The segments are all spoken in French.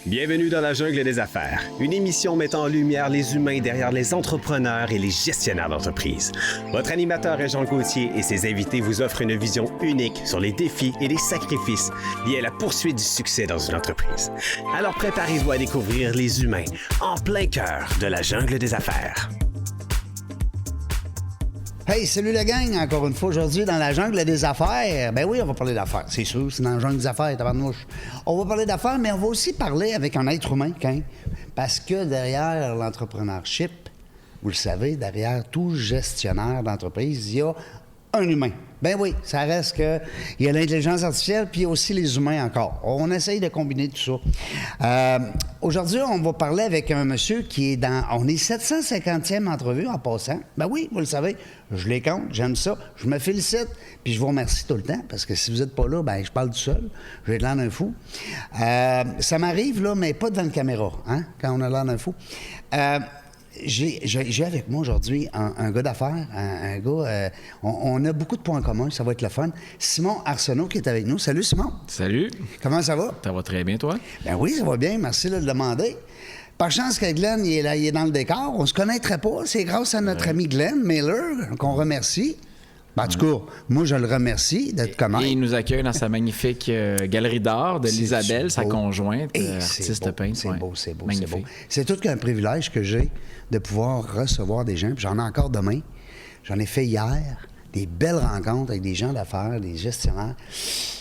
Bienvenue dans la jungle des affaires, une émission mettant en lumière les humains derrière les entrepreneurs et les gestionnaires d'entreprise. Votre animateur est Jean Gauthier et ses invités vous offrent une vision unique sur les défis et les sacrifices liés à la poursuite du succès dans une entreprise. Alors préparez-vous à découvrir les humains en plein cœur de la jungle des affaires. Hey, salut la gang, encore une fois aujourd'hui dans la jungle des affaires. Ben oui, on va parler d'affaires, c'est sûr, c'est dans la jungle des affaires, tabarnouche. On va parler d'affaires, mais on va aussi parler avec un être humain, hein? Parce que derrière l'entrepreneurship, vous le savez, derrière tout gestionnaire d'entreprise, il y a un humain. Ben oui, ça reste que il y a l'intelligence artificielle, puis il y a aussi les humains encore. On essaye de combiner tout ça. Aujourd'hui, on va parler avec un monsieur qui est dans... On est 750e entrevue en passant. Ben oui, vous le savez, je les compte, j'aime ça. Je me félicite, puis je vous remercie tout le temps, parce que si vous n'êtes pas là, ben je parle tout seul. J'ai l'air d'un fou. Ça m'arrive, là, mais pas devant la caméra, hein, quand on a l'air d'un fou. J'ai avec moi aujourd'hui un gars d'affaires, un gars... on a beaucoup de points communs, ça va être le fun. Simon Arsenault qui est avec nous. Salut, Simon. Salut. Comment ça va? Ça va très bien, toi? Ben oui, ça va bien. Merci de le demander. Par chance que Glenn, il est là, il est dans le décor. On se connaîtrait pas. C'est grâce à notre ami Glenn Miller qu'on remercie. Ben, en tout cas, moi, je le remercie de te connaître. Et il nous accueille dans sa magnifique galerie d'art de l'Isabelle, sa conjointe, artiste peintre. C'est beau, c'est beau, magnifique. c'est beau. C'est tout qu'un privilège que j'ai de pouvoir recevoir des gens. Puis j'en ai encore demain. J'en ai fait hier. Des belles rencontres avec des gens d'affaires, des gestionnaires.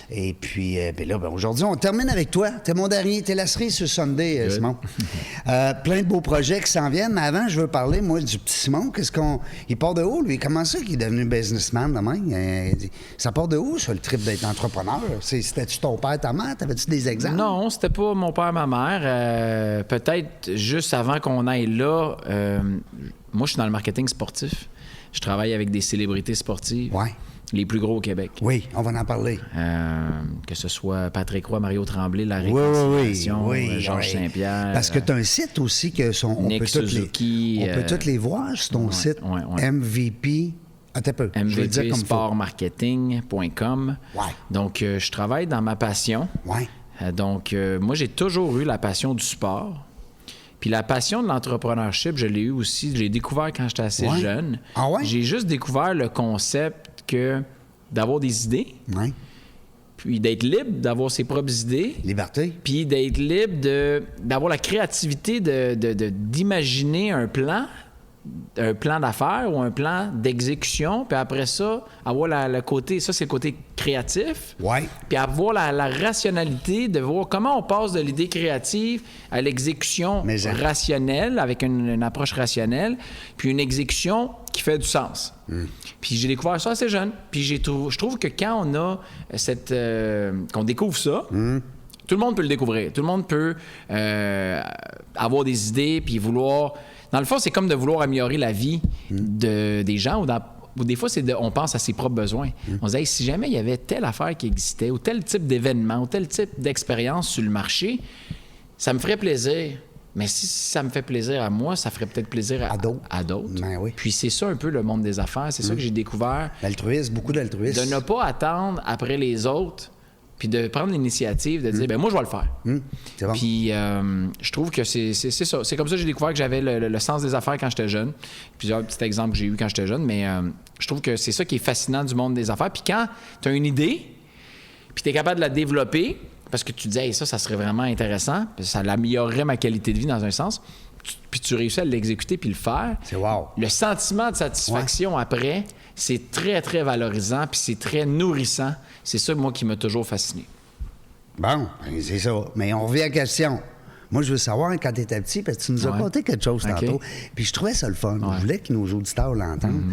Et puis, là, aujourd'hui, on termine avec toi. T'es mon dernier. T'es la cerise sur Sunday, Simon. Plein de beaux projets qui s'en viennent. Mais avant, je veux parler, moi, du petit Simon. Il part de où, lui? Comment ça qu'il est devenu businessman demain? Ça part de où, ça, le trip d'être entrepreneur? C'était-tu ton père, ta mère? T'avais-tu des exemples? Non, c'était pas mon père, ma mère. Peut-être juste avant qu'on aille là, moi, je suis dans le marketing sportif. Je travaille avec des célébrités sportives. Ouais. Les plus gros au Québec. Oui, on va en parler. Que ce soit Patrick Roy, Mario Tremblay, La Réconciliation, Georges Saint-Pierre. Parce que tu as un site aussi que on peut toutes les voir sur ton site. MVP. Attends un peu. MVPsportmarketing.com. Ouais. Donc, je travaille dans ma passion. Ouais. Donc, moi, j'ai toujours eu la passion du sport. Puis la passion de l'entrepreneurship, je l'ai eu aussi. Je l'ai découvert quand j'étais assez jeune. Ah ouais? J'ai juste découvert le concept d'avoir des idées. Ouais. Puis d'être libre, d'avoir ses propres idées. Liberté. Puis d'être libre d'avoir la créativité d'imaginer un plan d'affaires ou un plan d'exécution, puis après ça, avoir le côté, ça c'est le côté créatif, ouais. Puis avoir la rationalité de voir comment on passe de l'idée créative à l'exécution rationnelle, avec une approche rationnelle, puis une exécution qui fait du sens. Puis j'ai découvert ça assez jeune, puis je trouve que quand on a qu'on découvre ça, tout le monde peut le découvrir, tout le monde peut avoir des idées, puis vouloir... Dans le fond, c'est comme de vouloir améliorer la vie des gens ou des fois, on pense à ses propres besoins. On se dit, hey, si jamais il y avait telle affaire qui existait ou tel type d'événement ou tel type d'expérience sur le marché, ça me ferait plaisir. Mais si ça me fait plaisir à moi, ça ferait peut-être plaisir à d'autres. Ben oui. Puis c'est ça un peu le monde des affaires. C'est ça que j'ai découvert. L'altruisme, beaucoup d'altruisme. De ne pas attendre après les autres, puis de prendre l'initiative de dire, ben moi, je vais le faire. C'est bon. Puis je trouve que c'est ça. C'est comme ça que j'ai découvert que j'avais le sens des affaires quand j'étais jeune. Plusieurs petits exemples que j'ai eus quand j'étais jeune, mais je trouve que c'est ça qui est fascinant du monde des affaires. Puis quand tu as une idée, puis tu es capable de la développer, parce que tu te dis, hey, ça serait vraiment intéressant, puis ça améliorerait ma qualité de vie dans un sens, puis tu réussis à l'exécuter puis le faire. C'est wow. Le sentiment de satisfaction après, c'est très, très valorisant, puis c'est très nourrissant. C'est ça, moi, qui m'a toujours fasciné. Bon, c'est ça. Mais on revient à la question. Moi, je veux savoir, quand tu étais petit, parce que tu nous as conté quelque chose tantôt, puis je trouvais ça le fun. Je voulais que nos auditeurs l'entendent.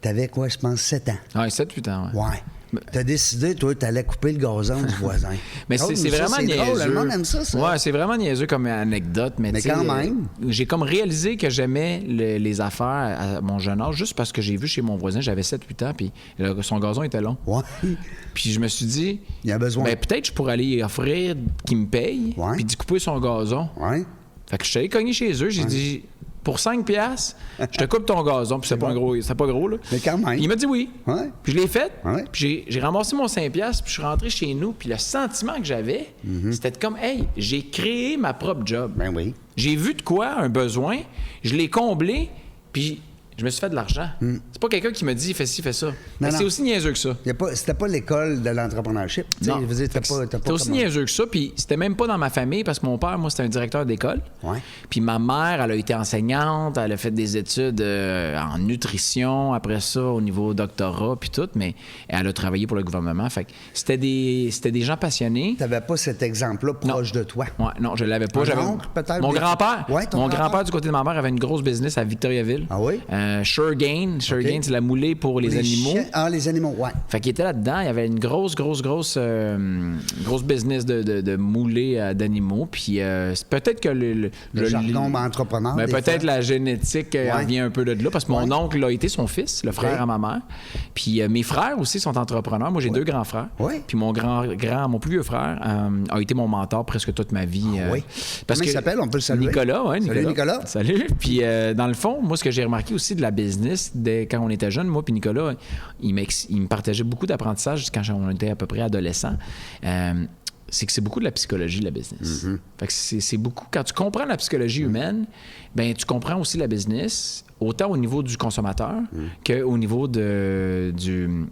Tu avais quoi, je pense, 7 ans? Oui, 7-8 ans, oui. Ouais. T'as décidé, toi, t'allais couper le gazon du voisin. Mais c'est vraiment niaiseux. Drôle, le monde aime ça. Ouais, c'est vraiment niaiseux comme anecdote. Mais quand même. J'ai comme réalisé que j'aimais les affaires à mon jeune âge, juste parce que j'ai vu chez mon voisin, j'avais 7-8 ans, puis son gazon était long. Ouais. Puis je me suis dit, il y a besoin. Ben, peut-être je pourrais aller y offrir qu'il me paye, puis d'y couper son gazon. Ouais. Fait que je suis allé cogner chez eux, j'ai dit, pour 5 $, je te coupe ton gazon. Puis c'était pas gros, là. Mais quand même. Il m'a dit oui. Ouais. Puis je l'ai fait. Ouais. Puis j'ai ramassé mon 5 $, puis je suis rentré chez nous. Puis le sentiment que j'avais, c'était comme, hey, j'ai créé ma propre job. Ben oui. J'ai vu de quoi, un besoin, je l'ai comblé, puis je me suis fait de l'argent. C'est pas quelqu'un qui me dit fais ci, fais ça. Mais c'est aussi niaiseux que ça. C'était pas l'école de l'entrepreneurship. Non. Je veux dire, c'était aussi niaiseux que ça, puis c'était même pas dans ma famille, parce que mon père, moi, c'était un directeur d'école. Ouais. Puis ma mère, elle a été enseignante, elle a fait des études en nutrition, après ça, au niveau doctorat, puis tout, mais elle a travaillé pour le gouvernement. Fait que c'était des gens passionnés. T'avais pas cet exemple-là proche de toi. Ouais, non, je l'avais pas. Un oncle, peut-être? Mon grand-père. Ouais, ton mon grand-père. grand-père, du côté de ma mère, avait une grosse business à Victoriaville. Ah oui? Suregain, c'est la moulée pour les animaux. Les animaux, ouais. Fait qu'il était là-dedans, il y avait une grosse business de moulée d'animaux. Puis c'est peut-être que le jargon entrepreneur. Mais peut-être la génétique vient un peu de là, parce que mon oncle a été son fils, le frère à ma mère. Puis mes frères aussi sont entrepreneurs. Moi, j'ai 2 grands frères. Ouais. Puis mon plus vieux frère a été mon mentor presque toute ma vie. Oui. Parce Comment il s'appelle? On peut le saluer. Nicolas, oui. Salut, Nicolas. Salut. Puis dans le fond, moi, ce que j'ai remarqué aussi de la business, quand on était jeune, moi puis Nicolas, il me partageait beaucoup d'apprentissage quand on était à peu près adolescent. C'est que c'est beaucoup de la psychologie, la business. Fait que c'est beaucoup... Quand tu comprends la psychologie humaine, ben tu comprends aussi la business, autant au niveau du consommateur qu'au niveau du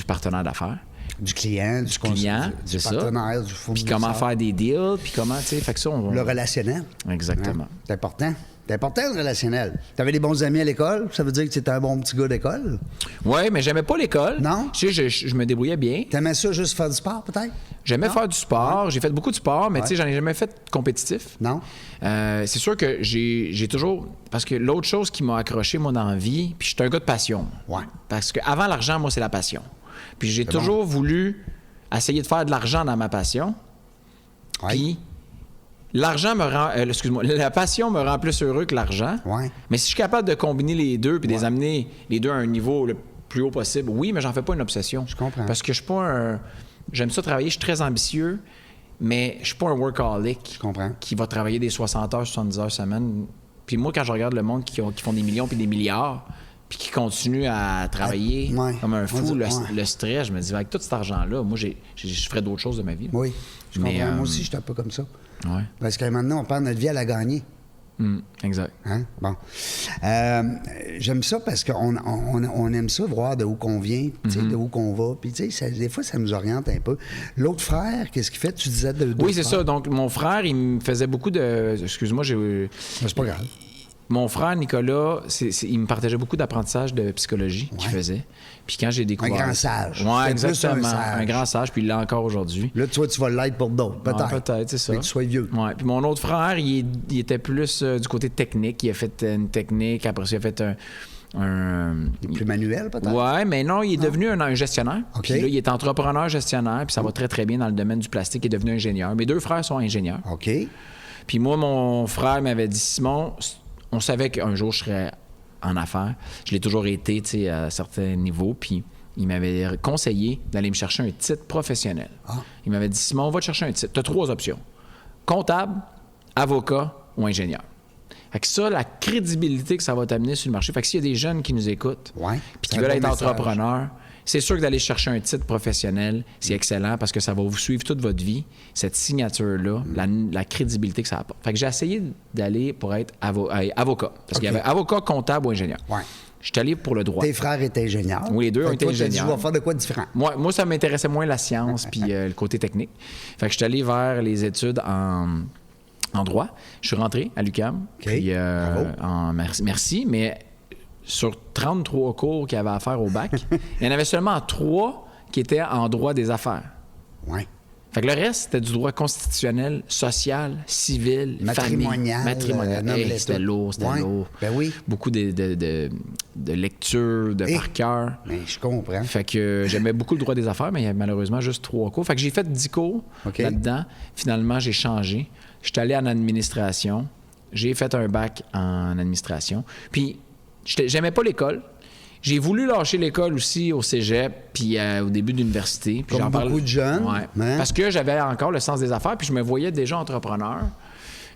partenaire d'affaires. Du client, du partenaire, du fournisseur. Puis comment faire des deals, puis comment, tu sais, fait que ça, le relationnel. Exactement. Hein? C'est important. C'est important, le relationnel. Tu avais des bons amis à l'école? Ça veut dire que tu étais un bon petit gars d'école? Oui, mais j'aimais pas l'école. Non? Tu sais, je me débrouillais bien. T'aimais ça juste faire du sport, peut-être? J'aimais faire du sport. J'ai fait beaucoup de sport, mais tu sais, j'en ai jamais fait compétitif. Non? C'est sûr que j'ai toujours... Parce que l'autre chose qui m'a accroché, moi, dans la vie, puis je suis un gars de passion. Ouais. Parce qu'avant l'argent, moi, c'est la passion. Puis j'ai toujours voulu essayer de faire de l'argent dans ma passion. Ouais. Puis l'argent me rend... la passion me rend plus heureux que l'argent. Ouais. Mais si je suis capable de combiner les deux puis de les amener les deux à un niveau le plus haut possible, oui, mais j'en fais pas une obsession. Je comprends. Parce que je suis pas un... J'aime ça travailler, je suis très ambitieux, mais je suis pas un workaholic. Je comprends. Qui va travailler des 60 heures, 70 heures semaine. Puis moi, quand je regarde le monde qui font des millions puis des milliards, puis qui continuent à travailler comme un fou, le stress, je me dis, avec tout cet argent-là, moi, je ferais d'autres choses de ma vie. Oui, je comprends. Moi aussi, je suis un peu comme ça. Ouais. Parce que maintenant, on perd notre vie à la gagner. Exact. Hein? Bon. J'aime ça parce qu'on aime ça, voir de où qu'on vient, de où qu'on va. Puis, tu sais, des fois, ça nous oriente un peu. L'autre frère, qu'est-ce qu'il fait? Tu disais de Oui, c'est ça. Donc, mon frère, il me faisait beaucoup de... Excuse-moi, c'est pas grave. Mon frère, Nicolas, il me partageait beaucoup d'apprentissage de psychologie qu'il faisait. Puis quand j'ai découvert... Un grand sage. Oui, exactement. Un grand sage, puis il l'a encore aujourd'hui. Là, toi, tu vas l'être pour d'autres, peut-être. Peut-être, c'est ça. Mais que tu sois vieux. Oui. Puis mon autre frère, il était plus du côté technique. Il a fait une technique, après ça, il a fait Il est plus manuel, peut-être? Oui, mais non, il est devenu un gestionnaire. OK. Puis là, il est entrepreneur-gestionnaire, puis ça va très, très bien dans le domaine du plastique. Il est devenu ingénieur. Mes 2 frères sont ingénieurs. OK. Puis moi, mon frère m'avait dit, Simon... On savait qu'un jour, je serais en affaires. Je l'ai toujours été, tu sais, à certains niveaux. Puis il m'avait conseillé d'aller me chercher un titre professionnel. Il m'avait dit, Simon, va te chercher un titre. Tu as 3 options. Comptable, avocat ou ingénieur. Fait que ça, la crédibilité que ça va t'amener sur le marché. Fait que s'il y a des jeunes qui nous écoutent puis qui veulent être entrepreneurs, c'est sûr que d'aller chercher un titre professionnel, c'est excellent parce que ça va vous suivre toute votre vie, cette signature-là, la crédibilité que ça apporte. Fait que j'ai essayé d'aller pour être avocat. Parce qu'il y avait avocat, comptable ou ingénieur. Ouais. Je suis allé pour le droit. Tes frères étaient ingénieurs. Oui, les 2 ont été ingénieurs. Tu vas faire de quoi de différent? Moi, ça m'intéressait moins la science puis le côté technique. Fait que je suis allé vers les études en droit. Je suis rentré à l'UQAM. Puis merci, mais... Sur 33 cours qu'il y avait à faire au bac, il y en avait seulement 3 qui étaient en droit des affaires. Oui. Fait que le reste, c'était du droit constitutionnel, social, civil, matrimonial. Famille. C'était lourd, c'était lourd. Ben oui. Beaucoup de lectures, par cœur. Mais je comprends. Fait que j'aimais beaucoup le droit des affaires, mais il y avait malheureusement juste 3 cours. Fait que j'ai fait 10 cours là-dedans. Finalement, j'ai changé. Je suis allé en administration. J'ai fait un bac en administration. Puis, j'aimais pas l'école. J'ai voulu lâcher l'école aussi au cégep, puis au début d'université. Puis comme beaucoup de jeunes. Parce que j'avais encore le sens des affaires, puis je me voyais déjà entrepreneur.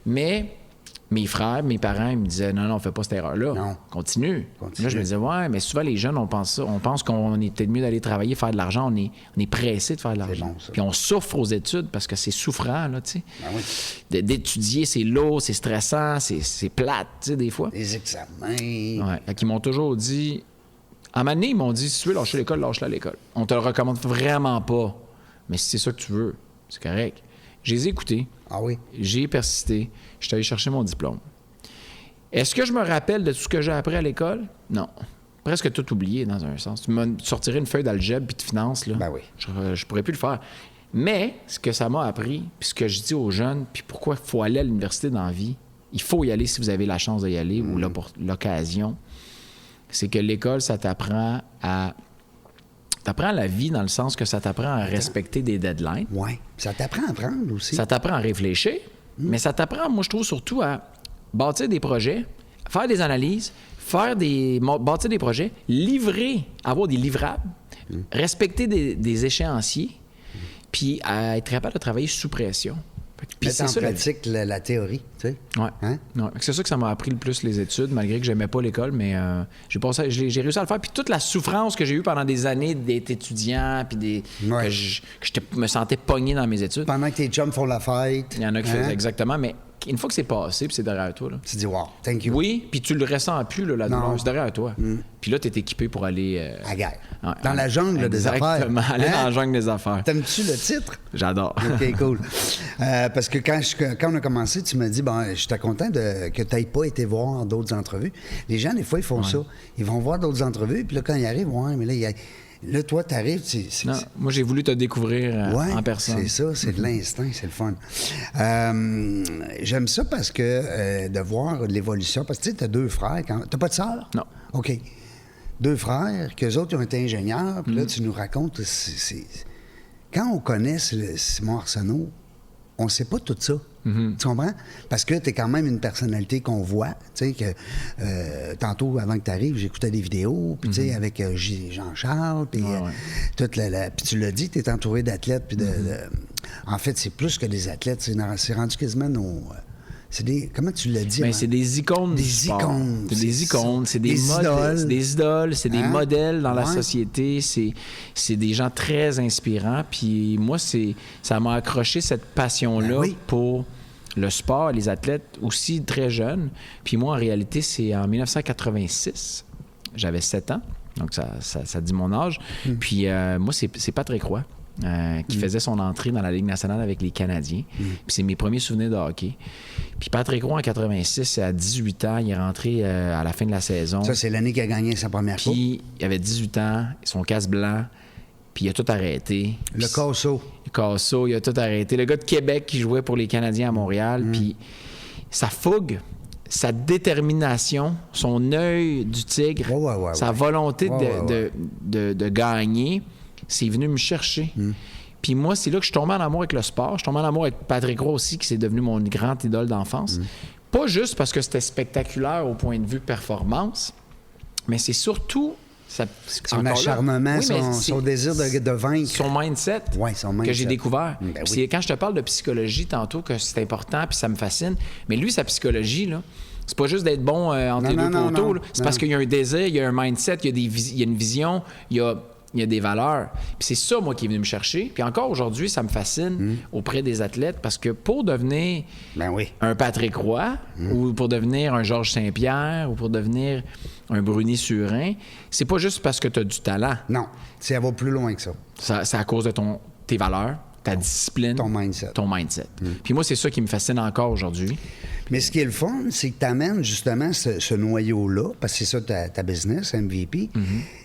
Mais mes frères, mes parents, ils me disaient non, fais pas cette erreur-là. Non. Continue. Là, je me disais, ouais, mais souvent, les jeunes, on pense ça. On pense qu'on est peut-être mieux d'aller travailler, faire de l'argent. On est pressé de faire de l'argent. Bon, ça. Puis on souffre aux études parce que c'est souffrant, là, tu sais. Ben oui. D'étudier, c'est lourd, c'est stressant, c'est plate, tu sais, des fois. Les examens. Ouais. Fait qu'ils m'ont toujours dit. À un moment donné, ils m'ont dit, si tu veux lâcher l'école, lâche-la à l'école. On te le recommande vraiment pas. Mais si c'est ça que tu veux, c'est correct. Je les ai écoutés. Ah oui? J'ai persisté. Je suis allé chercher mon diplôme. Est-ce que je me rappelle de tout ce que j'ai appris à l'école? Non. Presque tout oublié, dans un sens. Tu me sortirais une feuille d'algèbre puis de finance, là. Ben oui. Je pourrais plus le faire. Mais ce que ça m'a appris, puis ce que je dis aux jeunes, puis pourquoi il faut aller à l'université dans la vie, il faut y aller si vous avez la chance d'y aller ou l'occasion, c'est que l'école, ça t'apprend à... T'apprends la vie dans le sens que ça t'apprend à respecter des deadlines. Oui. Ça t'apprend à prendre aussi. Ça t'apprend à réfléchir, mais ça t'apprend, moi, je trouve, surtout à bâtir des projets, faire des analyses, bâtir des projets, livrer, avoir des livrables, respecter des échéanciers, puis à être capable de travailler sous pression. Puis mettre en pratique la théorie, tu sais. Oui. Hein? Ouais. C'est ça que ça m'a appris le plus, les études, malgré que j'aimais pas l'école, mais j'ai réussi à le faire. Puis toute la souffrance que j'ai eue pendant des années d'être étudiant, puis Ouais. que je me sentais pogné dans mes études. Pendant que tes chums font la fête. Il y en a qui faisaient exactement, mais une fois que c'est passé, puis c'est derrière toi, là. Tu dis, wow, thank you. Oui, puis tu le ressens plus, là, la Non. douleur. C'est derrière toi. Puis là, tu es équipé pour aller... À guerre. ouais, Dans la jungle des affaires. Exactement, aller Hein? dans la jungle des affaires. T'aimes-tu le titre? J'adore. OK, cool. Parce que quand on a commencé, tu m'as dit, bon, j'étais content que tu n'aies pas été voir d'autres entrevues. Les gens, des fois, ils font ça. Ils vont voir d'autres entrevues, puis là, quand ils arrivent, ouais, mais là, toi, tu arrives, Non, moi, j'ai voulu te découvrir en personne. C'est ça, c'est de l'instinct, c'est le fun. J'aime ça parce que de voir l'évolution, parce que tu sais, tu as 2 frères. T'as pas de sœur? Non. OK. 2 frères, qu'eux autres, ils ont été ingénieurs, puis là, tu nous racontes, quand on connaît Simon Arsenault, on ne sait pas tout ça. Tu comprends? Parce que tu es quand même une personnalité qu'on voit. Tu sais, que tantôt, avant que tu arrives, j'écoutais des vidéos, puis tu sais, avec Jean-Charles, puis puis tu l'as dit, tu es entouré d'athlètes, puis en fait, c'est plus que des athlètes, c'est rendu quasiment nos... comment tu l'as dit? Ben, c'est des icônes du sport. Icônes. C'est des icônes, c'est des modèles. Idoles. Des idoles, c'est des modèles dans la Ouais. société. C'est des gens très inspirants. Puis moi, ça m'a accroché cette passion-là pour le sport, les athlètes aussi très jeunes. Puis moi, en réalité, c'est en 1986. J'avais 7 ans. Donc, ça dit mon âge. Puis moi, c'est Patrick Roy. Qui faisait son entrée dans la Ligue nationale avec les Canadiens. Puis c'est mes premiers souvenirs de hockey. Puis Patrick Roy, en 86, à 18 ans, il est rentré à la fin de la saison. Ça, c'est l'année qu'il a gagné sa première coupe. Puis il avait 18 ans, son casque blanc, puis il a tout arrêté. Le Casso. Le Casso, il a tout arrêté. Le gars de Québec qui jouait pour les Canadiens à Montréal, puis sa fougue, sa détermination, son œil du tigre, sa volonté de gagner, c'est venu me chercher. Puis moi, c'est là que je suis tombé en amour avec le sport. Je suis tombé en amour avec Patrick Roy aussi, qui c'est devenu mon grand idole d'enfance. Pas juste parce que c'était spectaculaire au point de vue performance, mais c'est surtout... son acharnement, son désir de vaincre. Son mindset, que j'ai découvert. C'est quand je te parle de psychologie tantôt que c'est important puis ça me fascine. Mais lui, sa psychologie, là, c'est pas juste d'être bon entre les deux poteaux. C'est parce qu'il y a un désir, il y a un mindset, il y a une vision, il y a des valeurs. Puis c'est ça, moi, qui est venu me chercher. Puis encore aujourd'hui, ça me fascine auprès des athlètes parce que pour devenir un Patrick Roy ou pour devenir un Georges Saint-Pierre ou pour devenir un Bruni Surin, c'est pas juste parce que tu as du talent. Non, ça va plus loin que ça. C'est à cause de tes valeurs, ta discipline, ton mindset. Puis moi, c'est ça qui me fascine encore aujourd'hui. Mais ce qui est le fun, c'est que tu amènes justement ce noyau-là, parce que c'est ça ta business, MVP.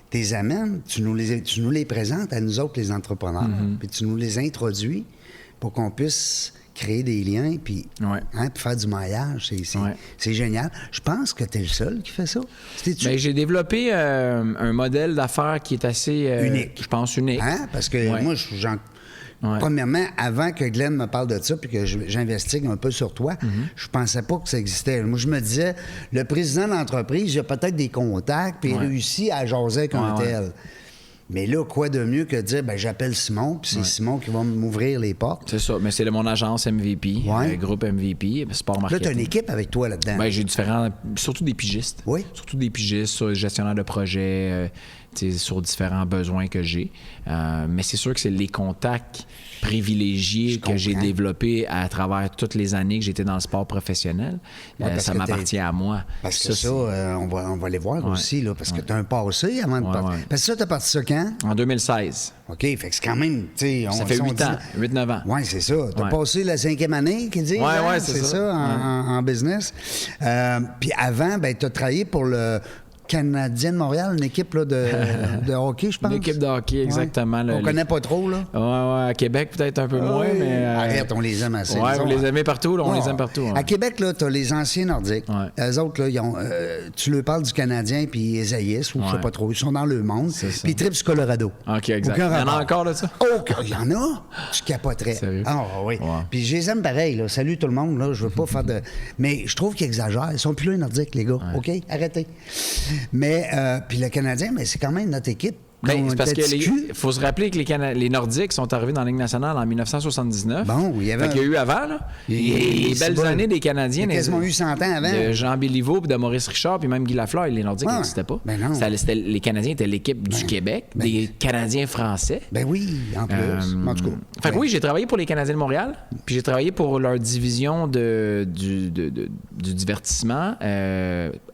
Tu les amènes, tu nous les présentes à nous autres, les entrepreneurs, puis tu nous les introduis pour qu'on puisse créer des liens, puis puis faire du maillage. C'est génial. Je pense que tu es le seul qui fait ça. Bien, j'ai développé un modèle d'affaires qui est assez... unique. Je pense unique. Parce que moi, premièrement, avant que Glenn me parle de ça puis que j'investigue un peu sur toi, je pensais pas que ça existait. Moi, je me disais, le président de l'entreprise, il a peut-être des contacts puis il réussit à jaser avec un tel. Mais là, quoi de mieux que de dire, ben j'appelle Simon, puis c'est Simon qui va m'ouvrir les portes. C'est ça. Mais c'est mon agence MVP, groupe MVP, sport marketing. Là, tu as une équipe avec toi là-dedans. Ben, j'ai différents, surtout des pigistes. Oui. Surtout des pigistes, sur les gestionnaires de projets, sur différents besoins que j'ai. Mais c'est sûr que c'est les contacts privilégiés que j'ai développés à travers toutes les années que j'étais dans le sport professionnel. Ça m'appartient à moi. Parce que ça, on va les voir aussi, là, parce que tu as un passé avant de partir. Parce que ça, tu as parti ça quand? En 2016. OK, fait que c'est quand même... Ça fait 8 ans, 8-9 ans. Oui, c'est ça. Tu as passé la 5e année, qu'ils disent? Oui, c'est ça, en business. Puis avant, ben, tu as travaillé pour le Canadien de Montréal, une équipe là, de hockey, je pense. Une équipe de hockey, exactement. On connaît pas trop, là. Oui, à Québec, peut-être un peu moins, mais... Arrête, on les aime assez. Oui, vous les aimez partout, là, on les aime partout. À Québec, là, t'as les anciens Nordiques. Eux autres, là, ils ont, tu leur parles du Canadien, puis Esaïs, ou je sais pas trop, ils sont dans le monde. Puis ils trippent sur Colorado. OK, exact. Il y en a encore, de ça? Oh, il y en a? Tu capoterais. Sérieux? Ah, oui. Puis je les aime pareil, là. Salut tout le monde, là. Je veux pas faire de... Mais je trouve qu'ils exagèrent. Ils sont plus là, les Nordiques, les gars. OK? Arrêtez. Mais... puis le Canadien, mais c'est quand même notre équipe. C'est parce que faut se rappeler que les Nordiques sont arrivés dans la Ligue nationale en 1979. Bon, il y avait... Fait qu'il y a eu avant, là. Les belles années des Canadiens. Il y a quasiment eu 100 ans avant. De Jean Béliveau, puis de Maurice Richard, puis même Guy Lafleur. Les Nordiques n'existaient pas. Ben non. Les Canadiens étaient l'équipe du Québec, des Canadiens français. Ben oui, en plus. En tout cas. Fait que oui, j'ai travaillé pour les Canadiens de Montréal, puis j'ai travaillé pour leur division du divertissement,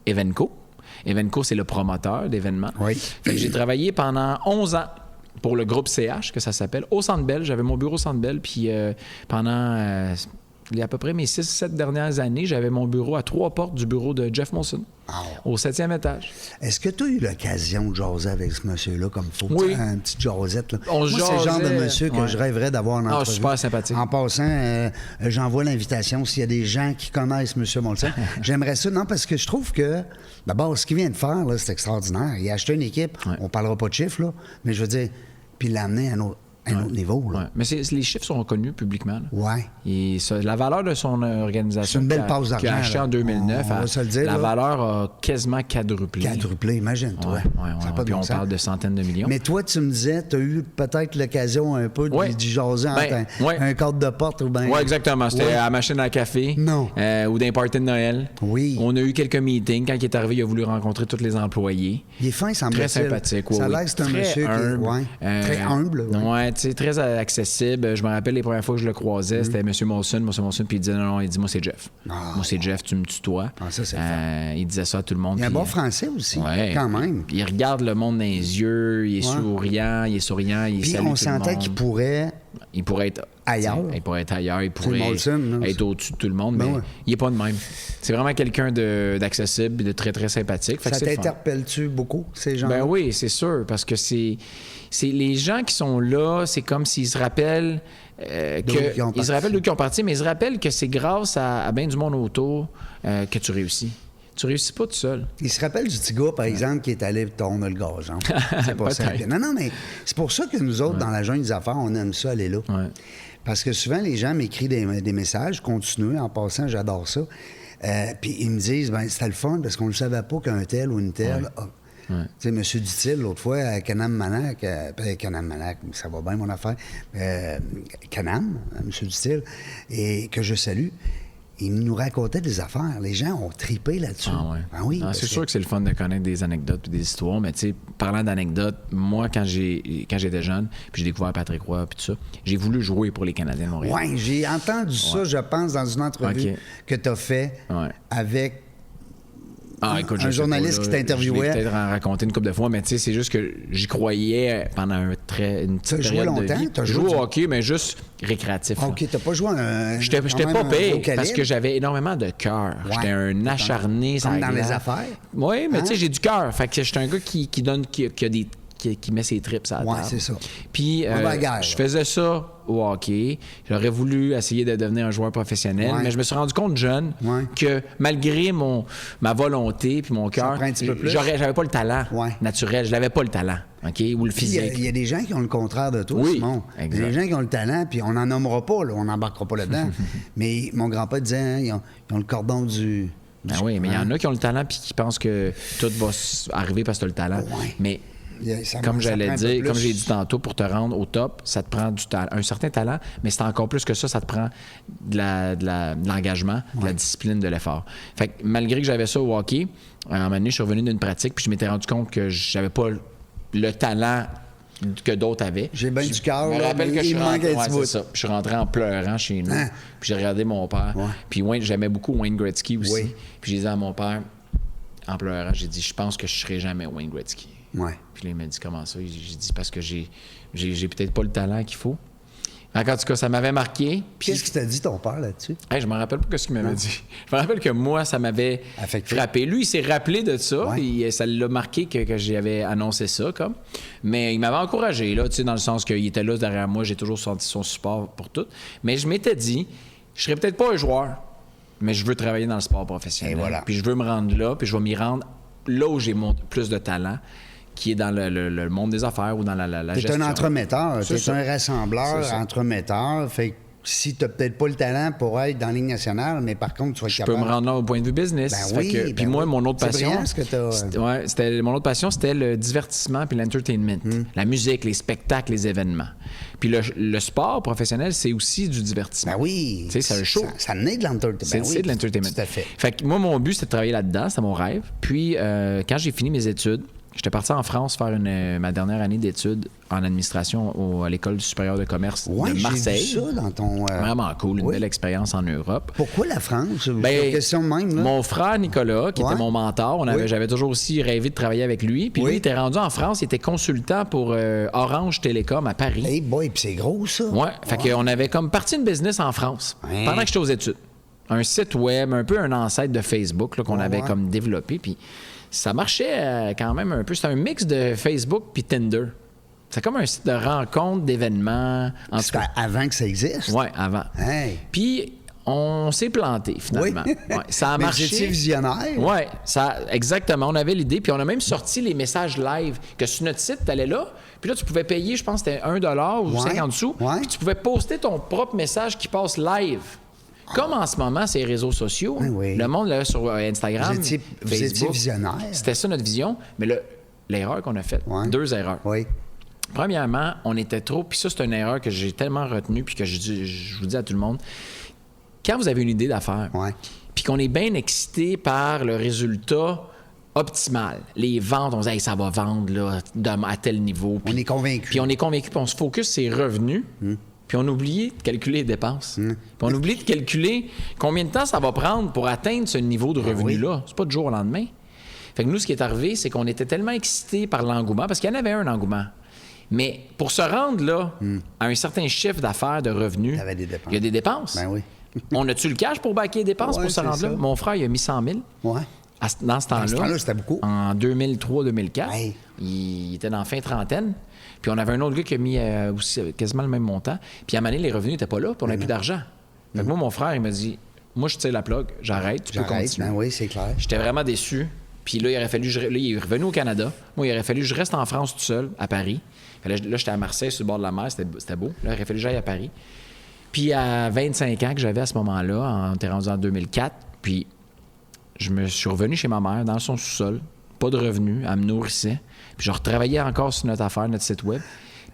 Evenco. Evenco, c'est le promoteur d'événements. Oui. Fait que j'ai travaillé pendant 11 ans pour le groupe CH, que ça s'appelle, au Centre Bell. J'avais mon bureau au Centre Bell, puis pendant à peu près mes 6-7 dernières années, j'avais mon bureau à 3 portes du bureau de Jeff Molson, au 7e étage. Est-ce que tu as eu l'occasion de jaser avec ce monsieur-là comme il faut? Oui. Un petit jasette, là. Moi, c'est le genre de monsieur que je rêverais d'avoir en entrevue. Super sympathique. En passant, j'envoie l'invitation s'il y a des gens qui connaissent M. Molson. J'aimerais ça, non, parce que je trouve que, d'abord, ce qu'il vient de faire, là, c'est extraordinaire. Il a acheté une équipe, on parlera pas de chiffres, là, mais je veux dire, puis il l'a amené à un autre niveau. Là. Mais les chiffres sont reconnus publiquement. Oui. Et la valeur de son organisation, c'est une belle passe d'argent, qu'il a acheté en 2009, on va se le dire, la valeur a quasiment quadruplé. Quadruplé, imagine-toi. Puis on parle de centaines de millions. Mais toi, tu me disais, tu as eu peut-être l'occasion un peu d'y jaser entre un cadre de porte ou bien... Oui, exactement. C'était à la machine à café. Non. Ou d'un party de Noël. Oui. On a eu quelques meetings. Quand il est arrivé, il a voulu rencontrer tous les employés. Il est fin, semble-t-il. Très sympathique. Ça a l'air que c'est un monsieur qui est très humble. Oui, tu sais, très accessible. Je me rappelle les premières fois que je le croisais, c'était M. Molson, puis il disait non, il dit moi c'est Jeff. Moi c'est Jeff, tu me tutoies. Ça, c'est il disait ça à tout le monde. Il a un bon français aussi, quand même. Puis il regarde le monde dans les yeux, il est souriant, il salue tout le monde. On sentait qu'il pourrait... Il pourrait être ailleurs. Il pourrait être ailleurs, il pourrait Molson, être au-dessus de tout le monde, mais il n'est pas de même. C'est vraiment quelqu'un d'accessible et de très, très sympathique. Ça t'interpelle-tu beaucoup, ces gens-là? Ben oui, c'est sûr, parce que c'est les gens qui sont là, c'est comme s'ils se rappellent ils se rappellent d'où ils ont parti, mais ils se rappellent que c'est grâce à bien du monde autour que tu réussis. Tu réussis pas tout seul. Il se rappelle du petit gars, par exemple, qui est allé tourner le gazon. C'est pas ça. Non, mais c'est pour ça que nous autres, dans la jungle des affaires, on aime ça aller là. Ouais. Parce que souvent, les gens m'écrivent des messages, continuez, en passant, j'adore ça. Puis ils me disent, ben c'était le fun, parce qu'on ne savait pas qu'un tel ou une telle... Tu sais, M. Dutil, l'autre fois, à Canam-Manac, ça va bien, mon affaire, Canam, M. Dutil, et que je salue, il nous racontait des affaires. Les gens ont tripé là-dessus. Oui, c'est sûr que c'est le fun de connaître des anecdotes et des histoires, mais tu sais, parlant d'anecdotes, moi, quand j'étais jeune, puis j'ai découvert Patrick Roy puis tout ça, j'ai voulu jouer pour les Canadiens de Montréal. Oui, j'ai entendu ça, je pense, dans une entrevue que tu as fait avec... écoute, un journaliste qui t'interviewait. Je vais peut-être en raconter une couple de fois, mais tu sais, c'est juste que j'y croyais pendant une petite période de vie. T'as joué au hockey, mais juste récréatif. OK, t'as pas joué un... J'étais pas payé parce que j'avais énormément de cœur. J'étais un acharné. Comme dans les affaires. Oui, mais tu sais, j'ai du cœur. Fait que j'étais un gars qui met ses trips à la table. Oui, c'est ça. Puis je faisais ça au hockey. J'aurais voulu essayer de devenir un joueur professionnel, mais je me suis rendu compte jeune que malgré ma volonté puis mon cœur, j'avais pas le talent naturel. Je n'avais pas le talent, OK, ou le physique. Il y a des gens qui ont le contraire de toi, Simon. Il y a des gens qui ont le talent, puis on n'en nommera pas, là, on n'embarquera pas là-dedans. Mais mon grand-père disait, ils ont le cordon du... oui, mais il y en a qui ont le talent puis qui pensent que tout va arriver parce que tu as le talent. Mais Comme j'allais dire, comme j'ai dit tantôt, pour te rendre au top, ça te prend un certain talent, mais c'est encore plus que ça te prend de l'engagement, de la discipline, de l'effort. Fait que malgré que j'avais ça au hockey, à un moment donné, je suis revenu d'une pratique, puis je m'étais rendu compte que j'avais pas le talent que d'autres avaient. J'ai bien du cœur, je me rappelle que il manque un petit bout. Je suis rentré en pleurant chez nous, puis j'ai regardé mon père. Ouais. Puis j'aimais beaucoup Wayne Gretzky aussi. Oui. Puis j'ai dit à mon père, en pleurant, j'ai dit, je pense que je serai jamais Wayne Gretzky. Ouais. Puis là, il m'a dit, comment ça? J'ai dit, parce que j'ai peut-être pas le talent qu'il faut. En tout cas, ça m'avait marqué. Puis... Qu'est-ce qu'il t'a dit, ton père, là-dessus? Je me rappelle pas ce qu'il m'avait dit. Je me rappelle que moi, ça m'avait frappé. Lui, il s'est rappelé de ça. Ouais. Et ça l'a marqué que j'avais annoncé ça, comme. Mais il m'avait encouragé, là, tu sais, dans le sens qu'il était là derrière moi. J'ai toujours senti son support pour tout. Mais je m'étais dit, je serais peut-être pas un joueur, mais je veux travailler dans le sport professionnel. Et voilà. Puis je veux me rendre là, puis je vais m'y rendre là où j'ai plus de talent, qui est dans le monde des affaires ou dans la gestion. T'es un entremetteur, t'es un rassembleur, entremetteur. Fait que si t'as peut-être pas le talent pour être dans la Ligue nationale, mais par contre, tu vas être capable... Je peux me rendre là au point de vue business. Puis moi, mon autre passion... mon autre passion, c'était le divertissement puis l'entertainment. La musique, les spectacles, les événements. Puis le sport professionnel, c'est aussi du divertissement. Ben oui. Tu sais, c'est un show. Ça naît de l'entertainment. C'est de l'entertainment. Tout à fait. Fait que moi, mon but, c'était de travailler là-dedans. C'était mon rêve. Puis quand j'ai fini mes études, j'étais parti en France faire ma dernière année d'études en administration à l'École supérieure de commerce de Marseille. J'ai vu ça dans ton... Vraiment cool, une belle expérience en Europe. Pourquoi la France? C'est une question même. Là. Mon frère Nicolas, qui était mon mentor, j'avais toujours aussi rêvé de travailler avec lui. Puis lui, il était rendu en France, il était consultant pour Orange Télécom à Paris. Hey boy, puis c'est gros ça. Ouais, fait qu'on avait comme parti une business en France pendant que j'étais aux études. Un site web, un peu un ancêtre de Facebook là, qu'on avait comme développé. Puis ça marchait quand même un peu. C'était un mix de Facebook puis Tinder. C'est comme un site de rencontre, d'événements. C'était avant que ça existe? Oui, avant. Hey. Puis, on s'est planté, finalement. Oui. Ouais, ça a marché. Mais vous étiez visionnaire? Oui, exactement. On avait l'idée. Puis, on a même sorti les messages live. Que sur notre site, tu allais là. Puis là, tu pouvais payer, je pense que c'était 1$ ou 50 sous. Ouais. Puis, tu pouvais poster ton propre message qui passe live. Comme en ce moment, ces réseaux sociaux, le monde là, sur Instagram, vous étiez visionnaire. C'était ça notre vision. Mais l'erreur qu'on a faite, 2 erreurs. Oui. Premièrement, on était trop, puis ça, c'est une erreur que j'ai tellement retenue, puis que je vous dis à tout le monde. Quand vous avez une idée d'affaires, puis qu'on est bien excité par le résultat optimal, les ventes, on se dit hey, ça va vendre là, à tel niveau. On est convaincu. Puis on est convaincu, puis on se focus sur ses revenus. Puis on oublie de calculer les dépenses. Puis on oublie de calculer combien de temps ça va prendre pour atteindre ce niveau de revenu-là. C'est pas du jour au lendemain. Fait que nous, ce qui est arrivé, c'est qu'on était tellement excités par l'engouement, parce qu'il y en avait un engouement. Mais pour se rendre là, à un certain chiffre d'affaires, de revenus, il y a des dépenses. Ben oui. On a-tu le cash pour baquer les dépenses pour se rendre là? Mon frère, il a mis 100 000. Ouais. Dans ce temps-là. Dans ce temps-là, c'était beaucoup. En 2003-2004. Hey. Il était dans la fin trentaine. Puis on avait un autre gars qui a mis aussi quasiment le même montant. Puis à un moment donné, les revenus n'étaient pas là, puis on n'avait plus d'argent. Fait que moi, mon frère, il m'a dit moi, je tire la plug, j'arrête, tu peux continuer. Ben oui, c'est clair. J'étais vraiment déçu. Puis là, il aurait fallu. Là, il est revenu au Canada. Moi, il aurait fallu que je reste en France tout seul, à Paris. Là, j'étais à Marseille, sur le bord de la mer, c'était beau. Là, il aurait fallu que j'aille à Paris. Puis à 25 ans que j'avais à ce moment-là, on était rendu en 2004, puis je me suis revenu chez ma mère, dans son sous-sol, pas de revenus, elle me nourrissait. Puis je retravaillais encore sur notre affaire, notre site web.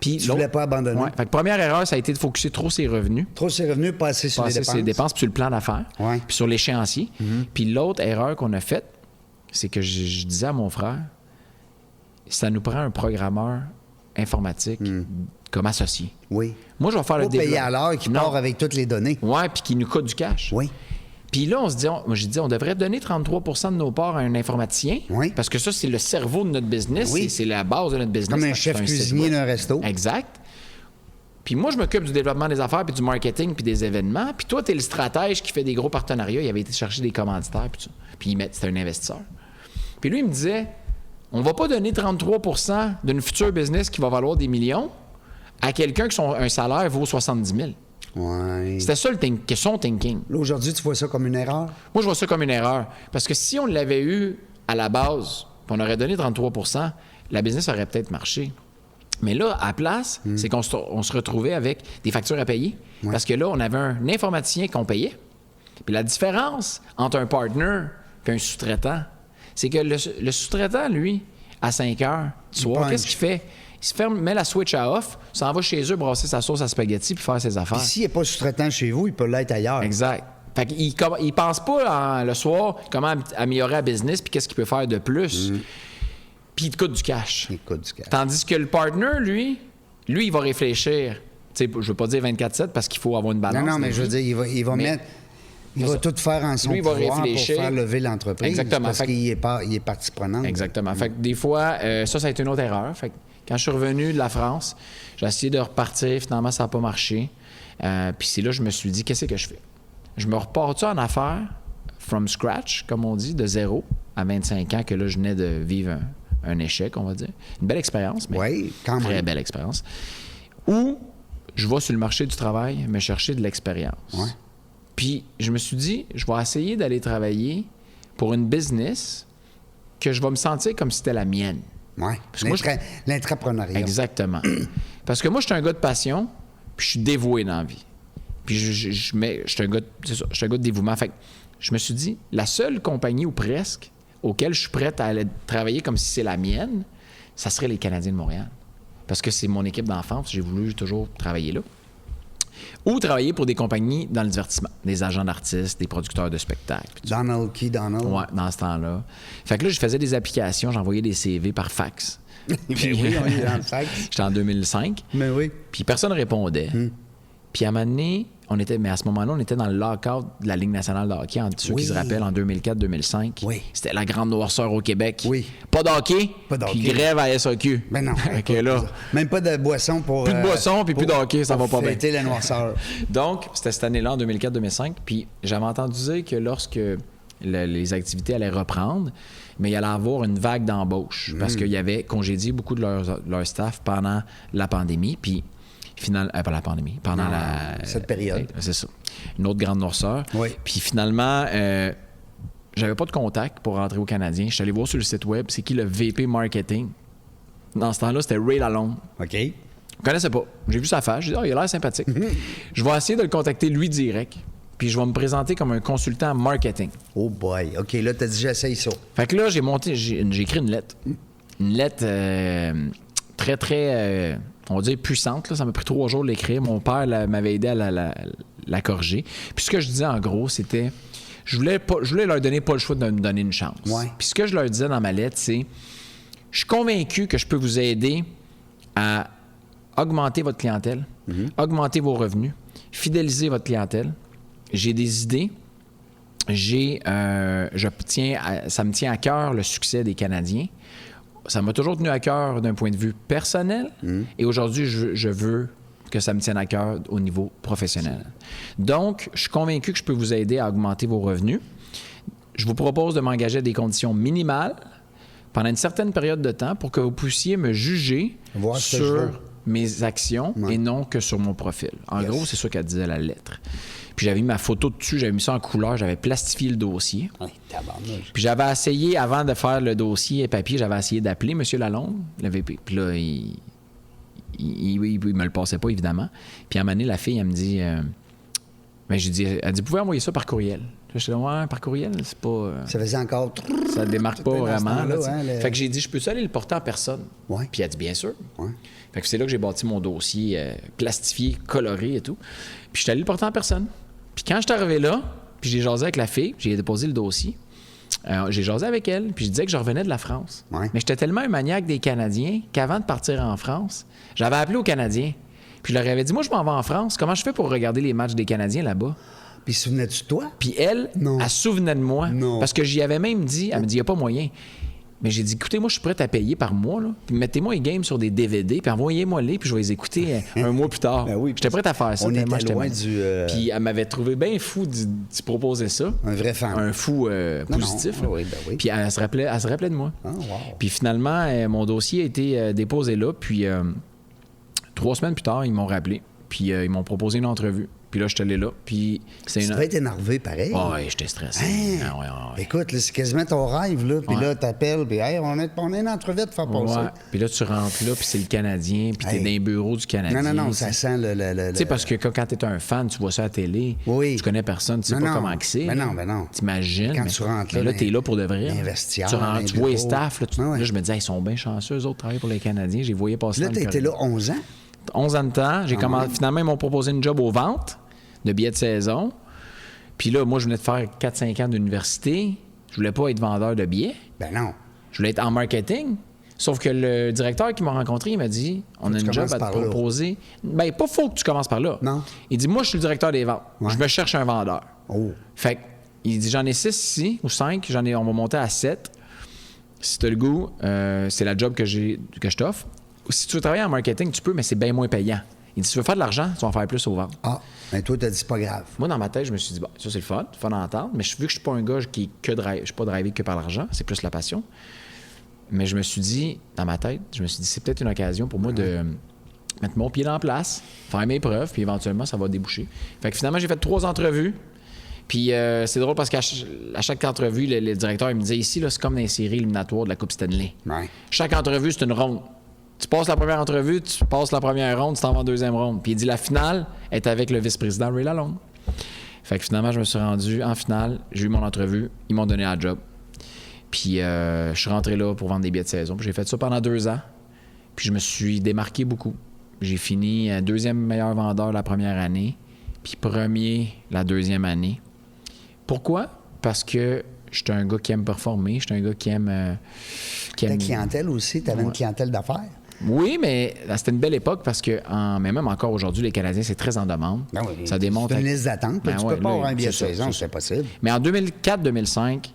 Puis tu voulais pas abandonner. Ouais. Fait que première erreur, ça a été de focusser trop ses revenus. Trop ses revenus, pas assez sur les dépenses. Ses dépenses, puis sur le plan d'affaires, puis sur l'échéancier. Puis l'autre erreur qu'on a faite, c'est que je disais à mon frère, ça nous prend un programmeur informatique comme associé. Oui. Moi, je vais faire le développement. Pas payer à l'heure qui part avec toutes les données. Oui, puis qui nous coûte du cash. Oui. Puis là, j'ai dit, on devrait donner 33 % de nos parts à un informaticien. Oui. Parce que ça, c'est le cerveau de notre business. Oui. C'est la base de notre business. Comme un chef cuisinier d'un resto. Exact. Puis moi, je m'occupe du développement des affaires, puis du marketing, puis des événements. Puis toi, tu es le stratège qui fait des gros partenariats. Il avait été chercher des commanditaires, puis tout. Puis c'était un investisseur. Puis lui, il me disait, on va pas donner 33 % d'une future business qui va valoir des millions à quelqu'un qui un salaire vaut 70 000. Ouais. C'était ça son thinking. Là, aujourd'hui, tu vois ça comme une erreur? Moi, je vois ça comme une erreur. Parce que si on l'avait eu à la base, puis on aurait donné 33 % la business aurait peut-être marché. Mais là, à la place, c'est qu'on se retrouvait avec des factures à payer. Ouais. Parce que là, on avait un informaticien qu'on payait. Puis la différence entre un partner et un sous-traitant, c'est que le sous-traitant, lui, à 5 heures du soir, punch. qu'est-ce qu'il fait? Il se ferme, met la switch à off, s'en va chez eux brasser sa sauce à spaghetti puis faire ses affaires. Puis s'il n'est pas sous-traitant chez vous, il peut l'être ailleurs. Exact. Fait qu'il pense pas le soir comment améliorer la business puis qu'est-ce qu'il peut faire de plus. Puis il te coûte du cash. Il coûte du cash. Tandis que le partner, lui, il va réfléchir. Tu sais, je veux pas dire 24/7 parce qu'il faut avoir une balance. Non, mais je veux dire, il va mettre... Il va tout faire en son pouvoir pour faire lever l'entreprise. Exactement. Parce qu'il est partie prenante. Exactement. Fait que des fois, ça a été une autre erreur. Fait que quand je suis revenu de la France, j'ai essayé de repartir. Finalement, ça n'a pas marché. Puis c'est là que je me suis dit, qu'est-ce que je fais? Je me repars-tu en affaires from scratch, comme on dit, de 0 à 25 ans, que là, je venais de vivre un échec, on va dire. Une belle expérience, mais oui, quand même. Très belle expérience. Ou je vais sur le marché du travail me chercher de l'expérience. Ouais. Puis je me suis dit, je vais essayer d'aller travailler pour une business que je vais me sentir comme si c'était la mienne. Oui, l'entrepreneuriat. Exactement. Parce que moi, je suis un gars de passion, puis je suis dévoué dans la vie. Puis je suis un gars de dévouement. Fait que je me suis dit, la seule compagnie ou presque auquel je suis prête à aller travailler comme si c'est la mienne, ça serait les Canadiens de Montréal. Parce que c'est mon équipe d'enfance, j'ai voulu toujours travailler là. Ou travailler pour des compagnies dans le divertissement, des agents d'artistes, des producteurs de spectacles. Donald. Oui, dans ce temps-là. Fait que là, je faisais des applications, j'envoyais des CV par fax. Puis, oui, on est dans le fax. J'étais en 2005. Mais oui. Puis personne ne répondait. Puis à un moment donné, à ce moment-là, on était dans le lockout de la Ligue nationale de hockey, ceux qui se rappellent, en 2004-2005. Oui. C'était la grande noirceur au Québec. Oui. Pas de hockey, Pas de hockey. Puis grève à SAQ. Ben non. Okay, là, même pas de boisson pour... plus de boisson, puis plus de hockey, ça va pas bien. C'était la noirceur. Donc, c'était cette année-là, en 2004-2005. Puis j'avais entendu dire que lorsque les activités allaient reprendre, mais il allait avoir une vague d'embauche parce qu'il y avait congédié beaucoup de leur staff pendant la pandémie. Puis finalement, pas la pandémie, pendant cette période. C'est ça. Une autre grande noirceur. Oui. Puis finalement, j'avais pas de contact pour rentrer au Canadien. Je suis allé voir sur le site web, c'est qui le VP marketing. Dans ce temps-là, c'était Ray Lalonde. OK. Je ne connaissais pas. J'ai vu sa face. J'ai dit, il a l'air sympathique. Je vais essayer de le contacter lui direct. Puis je vais me présenter comme un consultant marketing. Oh boy. OK, là, t'as dit, j'essaye ça. Fait que là, j'ai écrit une lettre. Une lettre très, très, on va dire puissante. Là. Ça m'a pris 3 jours de l'écrire. Mon père m'avait aidé à la corriger. Puis ce que je disais, en gros, c'était... Je voulais leur donner pas le choix de me donner une chance. Ouais. Puis ce que je leur disais dans ma lettre, c'est... Je suis convaincu que je peux vous aider à augmenter votre clientèle, augmenter vos revenus, fidéliser votre clientèle. J'ai des idées. Ça me tient à cœur le succès des Canadiens. Ça m'a toujours tenu à cœur d'un point de vue personnel. Et aujourd'hui, je veux que ça me tienne à cœur au niveau professionnel. Donc, je suis convaincu que je peux vous aider à augmenter vos revenus. Je vous propose de m'engager à des conditions minimales pendant une certaine période de temps pour que vous puissiez me juger sur mes actions et non que sur mon profil. En gros, c'est ça qu'elle disait la lettre. Puis j'avais mis ma photo dessus, j'avais mis ça en couleur, j'avais plastifié le dossier. Puis j'avais essayé, avant de faire le dossier papier, j'avais essayé d'appeler M. Lalonde, le VP. Puis là, il me le passait pas, évidemment. Puis à un moment donné, la fille, elle me dit... elle dit, vous pouvez envoyer ça par courriel. Là, je suis là, ouais, par courriel, c'est pas... Ça faisait encore... Ça démarque pas vraiment. Là, Fait que j'ai dit, je peux-tu aller le porter en personne? Ouais. Puis elle dit, bien sûr. Ouais. Fait que c'est là que j'ai bâti mon dossier plastifié, coloré et tout. Puis je suis allé le porter en personne. Puis quand je suis arrivé là, puis j'ai jasé avec la fille, j'ai déposé le dossier. J'ai jasé avec elle, puis je disais que je revenais de la France. Ouais. Mais j'étais tellement un maniaque des Canadiens qu'avant de partir en France, j'avais appelé aux Canadiens. Puis je leur avais dit, moi, je m'en vais en France. Comment je fais pour regarder les matchs des Canadiens là-bas? Puis souvenais-tu de toi? Puis elle se souvenait de moi. Non. Parce que j'y avais même dit, elle me dit, il n'y a pas moyen. Mais j'ai dit, écoutez, moi, je suis prête à payer par mois, là. Puis mettez-moi les games sur des DVD, puis envoyez-moi-les, puis je vais les écouter un mois plus tard. Ben oui, j'étais prête à faire ça. On était loin du... Puis elle m'avait trouvé bien fou d'y proposer ça. Un vrai fan. Un fou positif. Non. Oui, ben oui. Puis elle se rappelait de moi. Oh, wow. Puis finalement, mon dossier a été déposé là, puis 3 semaines plus tard, ils m'ont rappelé. Puis ils m'ont proposé une entrevue. Puis là, je suis allé là. Puis c'est Tu devais être énervé, pareil. Ah ouais, j'étais stressé. Hein? Ah ouais. Écoute, là, c'est quasiment ton rêve, là. Puis là, t'appelles, puis hey, on a une entrevue à te faire passer. Ouais. Puis là, tu rentres là, puis c'est le Canadien, puis t'es dans les bureaux du Canadien. Non, ça sent le... Tu sais, parce que quand t'es un fan, tu vois ça à la télé, tu connais personne, tu sais pas comment c'est. Mais non. T'imagines. Quand tu rentres là, t'es là pour de vrai. Vestiaire, tu vois les staffs, là, là, je me dis, ils sont bien chanceux, eux autres, travaillent pour les Canadiens. J'ai voyé passer là, t'as été là 11 ans? 11 ans de temps. Finalement, ils m'ont proposé une job aux ventes de billets de saison. Puis là, moi, je venais de faire 4-5 ans d'université. Je voulais pas être vendeur de billets. Ben non. Je voulais être en marketing. Sauf que le directeur qui m'a rencontré, il m'a dit, on a une job à te proposer. Ben, pas faut que tu commences par là. Non. Il dit, moi, je suis le directeur des ventes. Ouais. Je me cherche un vendeur. Oh. Fait que, il dit, j'en ai 6 ici, ou 5. On va monter à 7. Si tu as le goût, c'est la job que je t'offre. Si tu veux travailler en marketing, tu peux, mais c'est bien moins payant. Il dit, si tu veux faire de l'argent, tu vas en faire plus au ventes. Ah, mais toi, t'as dit, c'est pas grave. Moi, dans ma tête, je me suis dit, bon, ça, c'est le fun à entendre, mais vu que je suis pas un gars qui je suis pas drivé que par l'argent, c'est plus la passion. Mais je me suis dit, dans ma tête, c'est peut-être une occasion pour moi de mettre mon pied dans la place, faire mes preuves, puis éventuellement, ça va déboucher. Fait que finalement, j'ai fait 3 entrevues. Puis c'est drôle parce qu'à chaque entrevue, le directeur il me disait, ici, là, c'est comme dans les séries éliminatoires de la Coupe Stanley. Ouais. Chaque entrevue, c'est une ronde. Tu passes la première entrevue, tu passes la première ronde, tu t'en vas en deuxième ronde. Puis il dit la finale est avec le vice-président Ray Lalonde. Fait que finalement, je me suis rendu en finale, j'ai eu mon entrevue, ils m'ont donné la job. Puis je suis rentré là pour vendre des billets de saison. Puis j'ai fait ça pendant 2 ans. Puis je me suis démarqué beaucoup. J'ai fini 2e meilleur vendeur la première année, puis 1er la 2e année. Pourquoi? Parce que j'étais un gars qui aime performer, j'étais un gars qui aime... Ta clientèle aussi, tu avais une clientèle d'affaires. Oui, mais c'était une belle époque parce que, mais même encore aujourd'hui, les Canadiens, c'est très en demande. Ben oui, ça démontre... C'est une liste d'attente. Tu peux pas avoir un billet de saison, c'est possible. Mais en 2004-2005,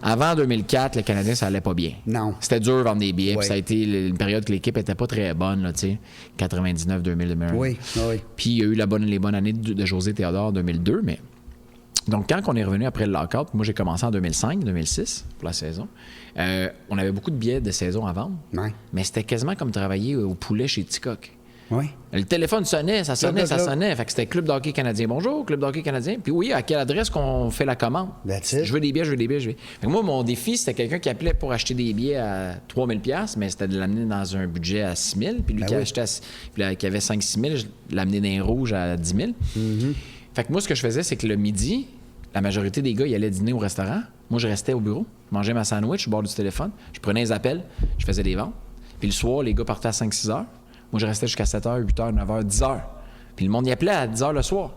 avant 2004, les Canadiens, ça allait pas bien. Non. C'était dur de vendre des billets. Puis ça a été une période que l'équipe était pas très bonne, là, tu sais, 99, 2000, 2001. Oui. Puis il y a eu les bonnes années de José Théodore 2002, mais... Donc, quand on est revenu après le lockout, moi, j'ai commencé en 2005-2006 pour la saison. On avait beaucoup de billets de saison à vendre, mais c'était quasiment comme travailler au poulet chez Ticoc. Oui. Le téléphone sonnait, ça sonnait. Fait que c'était Club d'hockey canadien. Bonjour, Club d'hockey canadien. Puis oui, à quelle adresse qu'on fait la commande? Je veux des billets. Fait que moi, mon défi, c'était quelqu'un qui appelait pour acheter des billets à 3 000 $, mais c'était de l'amener dans un budget à 6 000. Puis lui qui avait 5-6 000, je l'amenais dans les rouges à 10 000. Fait que moi, ce que je faisais, c'est que le midi, la majorité des gars, ils allaient dîner au restaurant. Moi, je restais au bureau, je mangeais ma sandwich au bord du téléphone, je prenais les appels, je faisais des ventes. Puis le soir, les gars partaient à 5-6 heures. Moi, je restais jusqu'à 7 h, 8 h, 9 h, 10 h. Puis le monde y appelait à 10 h le soir.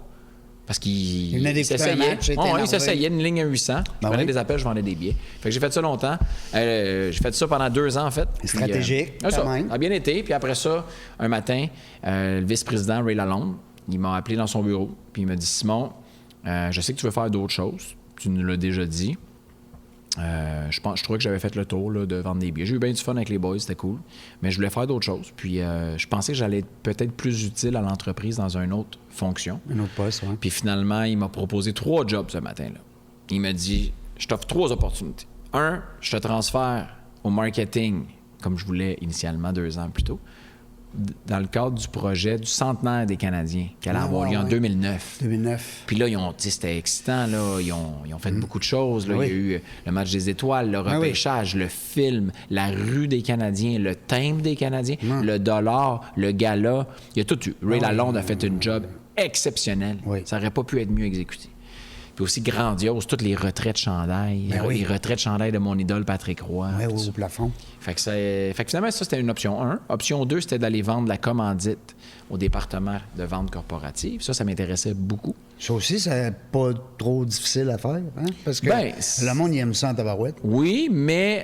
Parce qu'il s'essayait. Il s'essayait une ligne à 800. Je prenais des appels, je vendais des billets. Fait que j'ai fait ça longtemps. J'ai fait ça pendant 2 ans, en fait. Stratégique, quand même. Ça a bien été. Puis après ça, un matin, le vice-président Ray Lalonde, il m'a appelé dans son bureau. Puis il m'a dit, Simon, je sais que tu veux faire d'autres choses. Tu nous l'as déjà dit. Je trouvais que j'avais fait le tour là, de vendre des billets. J'ai eu bien du fun avec les boys, c'était cool. Mais je voulais faire d'autres choses. Puis je pensais que j'allais être peut-être plus utile à l'entreprise dans une autre fonction. Un autre poste, oui. Puis finalement, il m'a proposé 3 jobs ce matin-là. Il m'a dit, je t'offre 3 opportunités. 1, je te transfère au marketing, comme je voulais initialement 2 ans plus tôt, dans le cadre du projet du centenaire des Canadiens, qui allait avoir lieu en 2009. 2009. Puis là, c'était excitant, là. Ils ont fait beaucoup de choses. Là. Il y a eu le match des étoiles, le repêchage, le film, la rue des Canadiens, le timbre des Canadiens, le dollar, le gala. Il y a tout eu. Ray Lalonde a fait une job exceptionnelle. Ça n'aurait pas pu être mieux exécuté. Puis aussi grandiose, toutes les retraits de chandail. Les retraits de chandail de mon idole Patrick Roy. Au plafond. Fait que finalement, ça, c'était une option 1. Option 2, c'était d'aller vendre la commandite au département de vente corporative. Ça m'intéressait beaucoup. Ça aussi, c'est pas trop difficile à faire, hein? Parce que le monde, il aime ça en tabarouette. Oui, mais...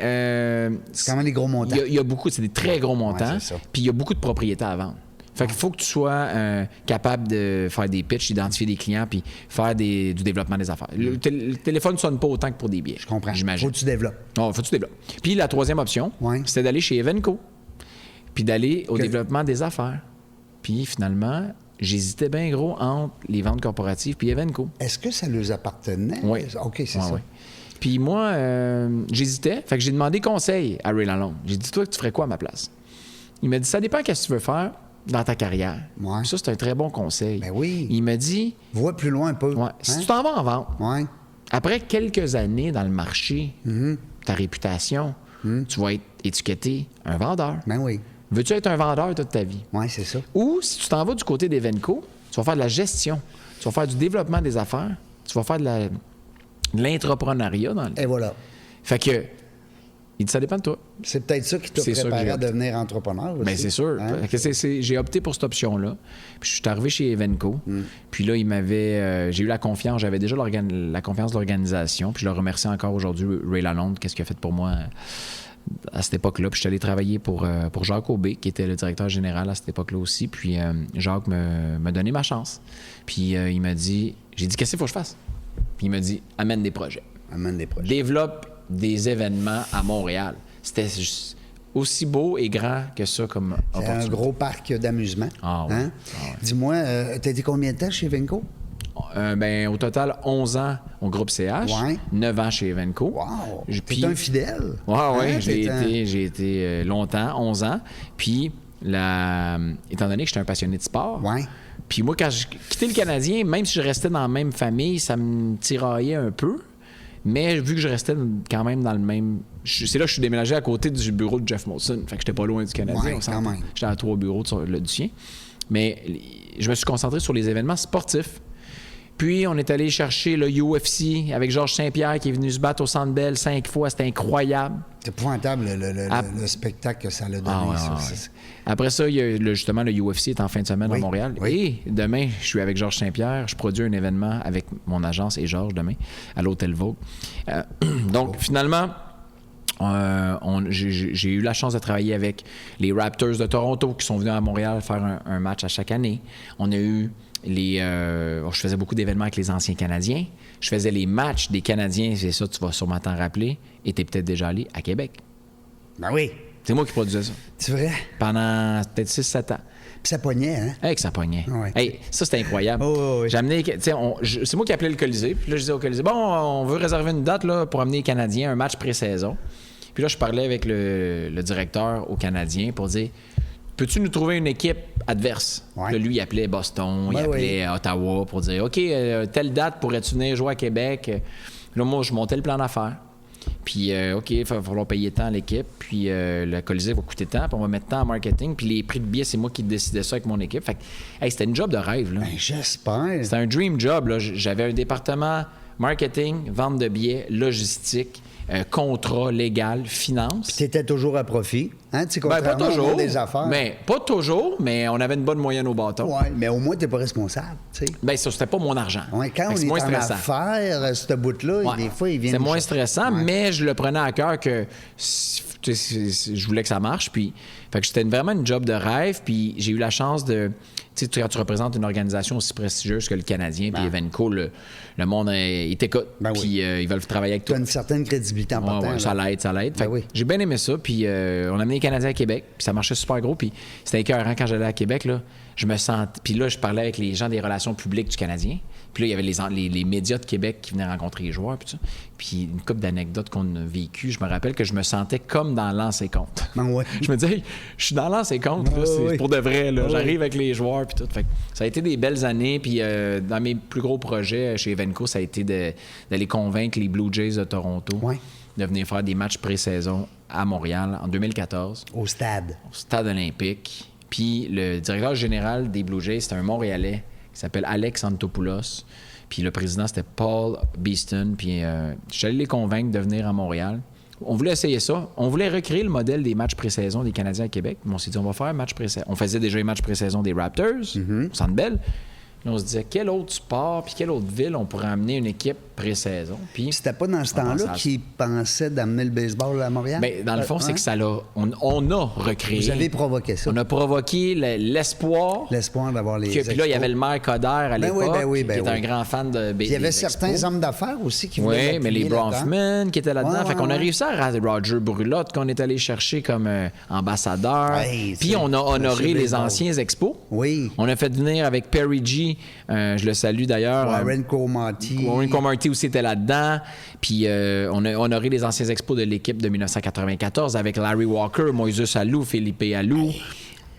c'est quand même des gros montants. Il y a beaucoup, c'est des très gros montants. Puis il y a beaucoup de propriétés à vendre. Fait qu'il faut que tu sois capable de faire des pitchs, identifier des clients, puis faire du développement des affaires. Le téléphone ne sonne pas autant que pour des billets. Je comprends. J'imagine. Faut que tu développes. Non, faut que tu développes. Puis la 3e option, c'était d'aller chez Evenco, puis d'aller au développement des affaires. Puis finalement, j'hésitais bien gros entre les ventes corporatives puis Evenco. Est-ce que ça leur appartenait? Oui. OK, c'est ça. Oui. Puis moi, j'hésitais. Fait que j'ai demandé conseil à Ray Lalonde. J'ai dit, toi, tu ferais quoi à ma place? Il m'a dit, ça dépend qu'est-ce que tu veux faire. dans ta carrière. Ouais. Ça, c'est un très bon conseil. Ben oui. Il me dit... Vois plus loin un peu. Ouais, si tu t'en vas en vente, après quelques années dans le marché, ta réputation, tu vas être étiqueté un vendeur. Ben oui. Veux-tu être un vendeur toute ta vie? Oui, c'est ça. Ou si tu t'en vas du côté d'Evenco, tu vas faire de la gestion, tu vas faire du développement des affaires, tu vas faire de l'entrepreneuriat dans le... Et voilà. Fait que, il dit, ça dépend de toi. C'est peut-être ça qui t'a préparé à devenir entrepreneur aussi. Bien, c'est sûr. J'ai opté pour cette option-là. Puis je suis arrivé chez Evenco. Puis là, j'ai eu la confiance. J'avais déjà la confiance de l'organisation. Puis je le remercie encore aujourd'hui, Ray Lalonde, qu'est-ce qu'il a fait pour moi à cette époque-là. Puis je suis allé travailler pour Jacques Aubé, qui était le directeur général à cette époque-là aussi. Puis Jacques m'a donné ma chance. Puis il m'a dit, j'ai dit, qu'est-ce qu'il faut que je fasse? Puis il m'a dit, amène des projets. Développe des événements à Montréal. C'était aussi beau et grand que ça comme opportunité. C'est un gros parc d'amusement. Ah oui. Hein? Ah oui. Dis-moi, t'as été combien de temps chez Evenco? Au total, 11 ans au groupe CH, 9 ans chez Evenco. Wow! T'es un fidèle. Oui, j'ai été longtemps, 11 ans. Puis, étant donné que j'étais un passionné de sport, puis moi, quand j'ai quitté le Canadien, même si je restais dans la même famille, ça me tiraillait un peu. Mais vu que je restais quand même dans le même... C'est là que je suis déménagé à côté du bureau de Jeff Molson. Fait que j'étais pas loin du Canadien. Quand même. J'étais à 3 bureaux du sien. Mais je me suis concentré sur les événements sportifs. Puis, on est allé chercher le UFC avec Georges Saint-Pierre qui est venu se battre au Centre Bell 5 fois. C'était incroyable. C'est épouvantable le spectacle que ça l'a donné. Après ça, justement, le UFC est en fin de semaine à Montréal. Et demain, je suis avec Georges Saint-Pierre. Je produis un événement avec mon agence et Georges demain à l'Hôtel Vogue. Donc, finalement... j'ai eu la chance de travailler avec les Raptors de Toronto qui sont venus à Montréal faire un match à chaque année. On a eu je faisais beaucoup d'événements avec les anciens Canadiens. Je faisais les matchs des Canadiens, c'est ça, tu vas sûrement t'en rappeler, et t'es peut-être déjà allé à Québec. Ben oui. C'est moi qui produisais ça. C'est vrai? Pendant peut-être 6-7 ans. Puis ça pognait, hein? Hey, que ça pognait. Ouais. Hey, ça, c'était incroyable. J'ai amené, c'est moi qui appelais le Colisée. Puis là, je disais au Colisée, bon, on veut réserver une date là, pour amener les Canadiens, un match pré-saison. Puis là, je parlais avec le directeur au Canadien pour dire, peux-tu nous trouver une équipe adverse? Là, lui, il appelait Boston, il appelait Ottawa pour dire, OK, telle date, pourrais-tu venir jouer à Québec? Là, moi, je montais le plan d'affaires. Puis, OK, il va falloir payer tant à l'équipe. Puis, le Colisée va coûter tant. Puis, on va mettre tant en marketing. Puis, les prix de billets, c'est moi qui décidais ça avec mon équipe. Fait que, c'était une job de rêve. Là. Ben, j'espère. C'était un dream job. Là. J'avais un département marketing, vente de billets, logistique, contrat légal, finance. Puis t'étais toujours à profit, hein? Tu sais, pas toujours, des affaires. Mais pas toujours, mais on avait une bonne moyenne au bâton. Oui, mais au moins, t'es pas responsable, tu sais. Bien, ça, c'était pas mon argent. Ouais, quand on est en affaires, ce bout-là, des fois, il vient... C'est moins stressant, mais je le prenais à cœur que je voulais que ça marche. Puis, fait que c'était vraiment une job de rêve. Puis j'ai eu la chance de... Tu sais, quand tu représentes une organisation aussi prestigieuse que le Canadien, puis Evenco, le monde, il t'écoute. Puis ils veulent travailler avec toi. Tu as une certaine crédibilité en partant. Ça l'aide. Fait j'ai bien aimé ça. Puis on a amené les Canadiens à Québec. Puis ça marchait super gros. Puis c'était écœurant quand j'allais à Québec. Là, je me sentais... Puis là, je parlais avec les gens des relations publiques du Canadien. Puis là, il y avait les médias de Québec qui venaient rencontrer les joueurs. Puis, puis une couple d'anecdotes qu'on a vécues. Je me rappelle que je me sentais comme dans Lancer compte. Je me disais, hey, je suis dans Lancer compte. C'est pour de vrai. Là. J'arrive avec les joueurs. Puis tout. Fait que ça a été des belles années. Puis dans mes plus gros projets chez Evenco, ça a été d'aller convaincre les Blue Jays de Toronto de venir faire des matchs pré-saison à Montréal en 2014. Au stade olympique. Puis le directeur général des Blue Jays, c'était un Montréalais qui s'appelle Alex Antopoulos. Puis le président, c'était Paul Beeston. Puis je suis allé les convaincre de venir à Montréal. On voulait essayer ça. On voulait recréer le modèle des matchs pré-saison des Canadiens à Québec. On s'est dit, on va faire un match pré-saison. On faisait déjà les matchs pré-saison des Raptors, au Centre Bell. Là, on se disait, quel autre sport puis quelle autre ville on pourrait amener une équipe pré-saison. Puis c'était pas dans ce temps-là qu'ils pensaient d'amener le baseball à Montréal? Bien, dans le fond, c'est que ça l'a... On a recréé... Vous avez provoqué ça. On a provoqué l'espoir. L'espoir d'avoir les expos. Puis là, il y avait le maire Coder à l'époque, qui était un grand fan de baseball. Il y avait certains hommes d'affaires aussi qui voulaient... Oui, mais les Bronfman qui étaient là-dedans. Fait qu'on a réussi à Roger Brulotte, qu'on est allé chercher comme ambassadeur. Puis on a honoré les anciens expos. Oui. On a fait venir avec Perry G., je le salue d'ailleurs. Warren Cromartie aussi était là-dedans. Puis on a honoré les anciens expos de l'équipe de 1994 avec Larry Walker, Moises Alou, Philippe Alou.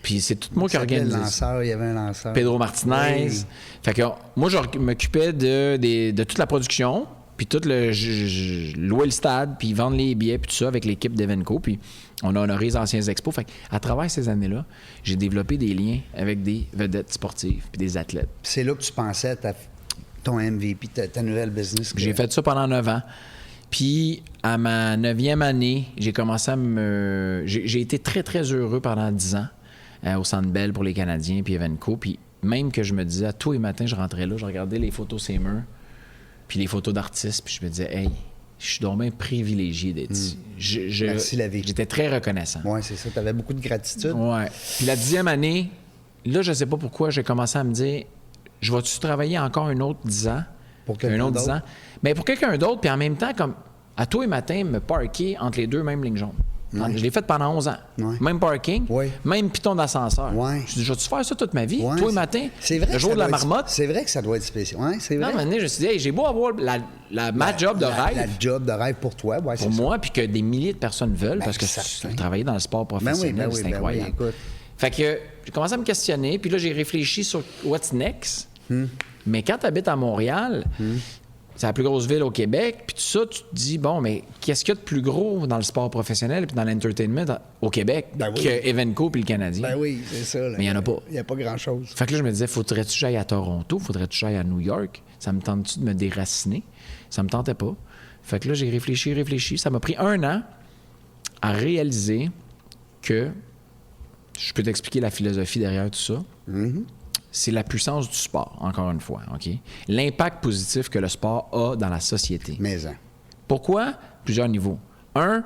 Puis c'est tout moi qui organise. Il y avait un lanceur. Pedro Martinez. Oui. Fait que moi, je m'occupais de toute la production, puis tout louer le stade, puis vendre les billets, puis tout ça avec l'équipe d'Evenco. Puis on a honoré les anciens expos. Fait qu'à travers ces années-là, j'ai développé des liens avec des vedettes sportives puis des athlètes. C'est là que tu pensais ton MVP, ta nouvelle business? J'ai fait ça pendant 9 ans. Puis, à ma 9e année, j'ai commencé à J'ai été très, très heureux pendant 10 ans au Centre Bell pour les Canadiens, puis Evenco. Puis même que je me disais, tous les matins, je rentrais là, je regardais les photos sur les murs, puis les photos d'artistes, puis je me disais, hey, je suis donc bien privilégié d'être ici. Merci la vie. J'étais très reconnaissant. Oui, c'est ça. Tu avais beaucoup de gratitude. Oui. Puis la 10e année, là, je ne sais pas pourquoi, j'ai commencé à me dire, je vais-tu travailler encore un autre 10 ans? Pour quelqu'un d'autre? 10 ans. Bien, pour quelqu'un d'autre, puis en même temps, comme à tous les matins, me parquer entre les deux mêmes lignes jaunes. Ouais. Je l'ai fait pendant 11 ans. Ouais. Même parking, même piton d'ascenseur. Ouais. Je dis, je vais-tu faire ça toute ma vie? Tous les matins, le jour de la marmotte. C'est vrai que ça doit être spécial. Ouais, c'est vrai. Non, mais je me suis dit, hey, j'ai beau avoir ma job de rêve. La job de rêve pour toi, ouais, pour moi, puis que des milliers de personnes veulent, parce que travailler dans le sport professionnel, c'est incroyable. Oui, fait que j'ai commencé à me questionner, puis là, j'ai réfléchi sur what's next. Mais quand tu habites à Montréal, c'est la plus grosse ville au Québec, puis tout ça, tu te dis, bon, mais qu'est-ce qu'il y a de plus gros dans le sport professionnel puis dans l'entertainment au Québec que Evenco puis le Canadien? Ben oui, c'est ça. Là, mais il n'y en a pas. Il n'y a pas grand-chose. Fait que là, je me disais, faudrait-tu que j'aille à Toronto? Faudrait-tu que j'aille à New York? Ça me tente-tu de me déraciner? Ça me tentait pas. Fait que là, j'ai réfléchi. Ça m'a pris 1 an à réaliser que, je peux t'expliquer la philosophie derrière tout ça, c'est la puissance du sport, encore une fois. OK? L'impact positif que le sport a dans la société. Mais pourquoi? Plusieurs niveaux. 1,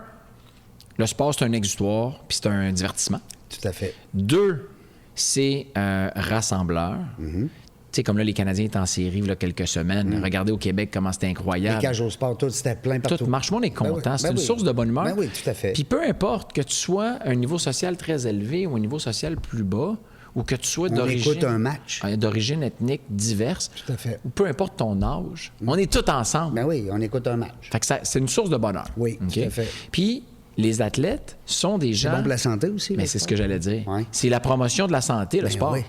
le sport, c'est un exutoire, puis c'est un divertissement. Tout à fait. 2, c'est un rassembleur. Tu sais, comme là, les Canadiens étaient en série il y a quelques semaines. Regardez au Québec comment c'était incroyable. Les cages au sport, tout, c'était plein partout. Tout marche, on est content. C'est une source de bonne humeur. Ben oui, tout à fait. Puis peu importe que tu sois à un niveau social très élevé ou un niveau social plus bas, ou que tu sois d'origine ethnique diverse, tout à fait. ou peu importe ton âge, on est tous ensemble. Ben oui, on écoute un match. Fait que c'est une source de bonheur. Oui, tout à fait. Puis les athlètes sont des gens... C'est bon pour la santé aussi. Mais c'est ce que j'allais dire. Ouais. C'est la promotion de la santé, le sport. Oui.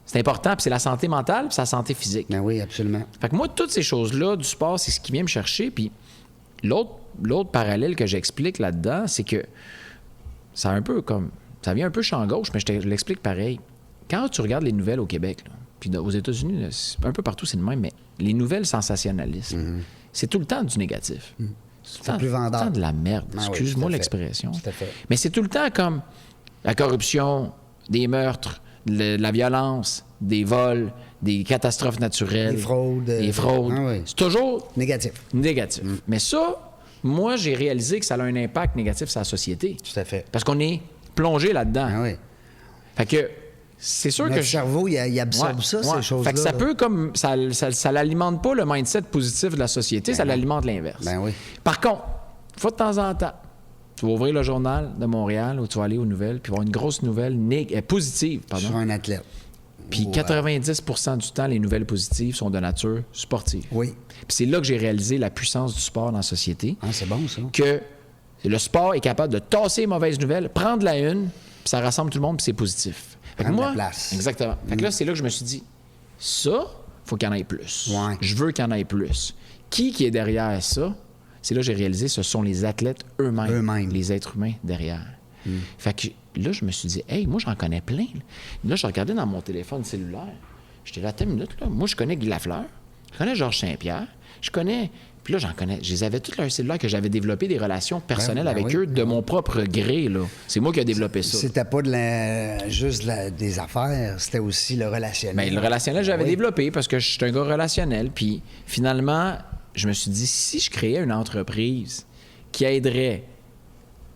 C'est important, puis c'est la santé mentale, puis c'est la santé physique. Ben oui, absolument. Fait que moi, toutes ces choses-là du sport, c'est ce qui vient me chercher. Puis l'autre parallèle que j'explique là-dedans, c'est que ça vient un peu champ gauche, mais je l'explique pareil. Quand tu regardes les nouvelles au Québec, là, puis aux États-Unis, là, un peu partout, c'est le même, mais les nouvelles sensationnalistes, c'est tout le temps du négatif. C'est plus vendeur. Tout le temps de la merde. Excuse-moi l'expression. Mais c'est tout le temps comme la corruption, des meurtres, la violence, des vols, des catastrophes naturelles. Des fraudes. C'est toujours... Négatif. Mais ça, moi, j'ai réalisé que ça a un impact négatif sur la société. Tout à fait. Parce qu'on est plongé là-dedans. Fait que... C'est sûr que le cerveau, il absorbe ces choses-là. Fait que ça peut comme... Ça l'alimente pas le mindset positif de la société, ça l'alimente l'inverse. Ben oui. Par contre, une fois de temps en temps, tu vas ouvrir le journal de Montréal ou tu vas aller aux nouvelles, puis voir une grosse nouvelle positive. Sur un athlète. Puis 90% du temps, les nouvelles positives sont de nature sportive. Oui. Puis c'est là que j'ai réalisé la puissance du sport dans la société. Ah, c'est bon, ça. Que le sport est capable de tasser les mauvaises nouvelles, prendre la une, puis ça rassemble tout le monde, puis c'est positif. Fait que moi, la place. Exactement. Fait que là, c'est là que je me suis dit, ça, faut qu'il y en ait plus. Ouais. Je veux qu'il y en ait plus. Qui est derrière ça? C'est là que j'ai réalisé, ce sont les athlètes eux-mêmes. Les êtres humains derrière. Fait que là, je me suis dit, hey, moi, j'en connais plein. Là, je regardais dans mon téléphone cellulaire. J'étais là, attends une minute, là. Moi, je connais Guy Lafleur. Je connais Georges Saint-Pierre. Je connais... Puis là, j'en connais. Je les avais tous leurs cellulaires que j'avais développé des relations personnelles avec eux de mon propre gré, là. C'est moi qui ai développé ça. C'était pas juste des affaires, c'était aussi le relationnel. Bien, le relationnel, j'avais développé parce que je suis un gars relationnel. Puis finalement, je me suis dit, si je créais une entreprise qui aiderait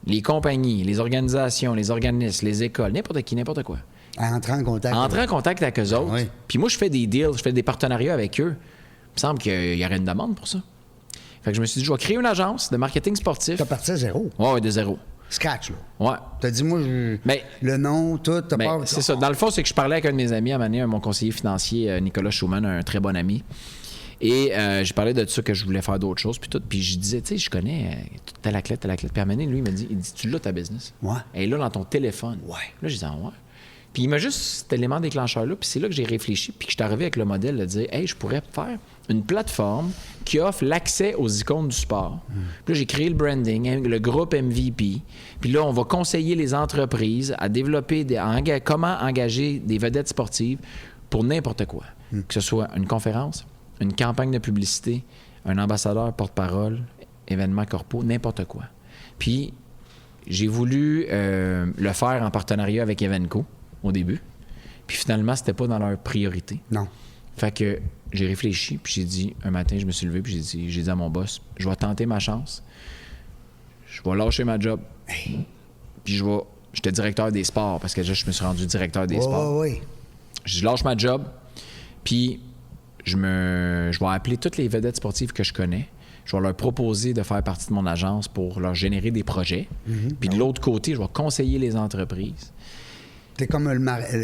les compagnies, les organisations, les organismes, les écoles, n'importe qui, n'importe quoi. À entrer en contact. Avec eux autres. Puis moi, je fais des deals, je fais des partenariats avec eux. Il me semble qu'il y aurait une demande pour ça. Fait que je me suis dit, je vais créer une agence de marketing sportif. T'as parti à zéro? Oui, de zéro. Scratch, là? Ouais. T'as dit, moi, le nom, tout, t'as pas... C'est ça. Dans le fond, c'est que je parlais avec un de mes amis à un moment donné, mon conseiller financier, Nicolas Schumann, un très bon ami. Et je parlais de ça, que je voulais faire d'autres choses, puis tout. Puis je disais, tu sais, je connais tel athlète. Puis à un moment donné, lui, il m'a dit, tu l'as ta business? Ouais. Elle est là dans ton téléphone. Ouais. Là, je disais, ouais. Puis il m'a juste cet élément déclencheur-là, puis c'est là que j'ai réfléchi, puis que je suis arrivé avec le modèle de dire « Hey, je pourrais faire une plateforme qui offre l'accès aux icônes du sport. » Puis là, j'ai créé le branding, le groupe MVP. Puis là, on va conseiller les entreprises à développer, comment engager des vedettes sportives pour n'importe quoi. Que ce soit une conférence, une campagne de publicité, un ambassadeur porte-parole, événement corpo, n'importe quoi. Puis j'ai voulu le faire en partenariat avec Evenco au début. Puis finalement, c'était pas dans leur priorité. Non. Fait que j'ai réfléchi, puis j'ai dit, un matin, je me suis levé, puis j'ai dit à mon boss, je vais tenter ma chance. Je vais lâcher ma job. Puis j'étais directeur des sports, parce que déjà, je me suis rendu directeur des sports. Oui. Je lâche ma job, puis je vais appeler toutes les vedettes sportives que je connais. Je vais leur proposer de faire partie de mon agence pour leur générer des projets. Puis de l'autre côté, je vais conseiller les entreprises. T'es comme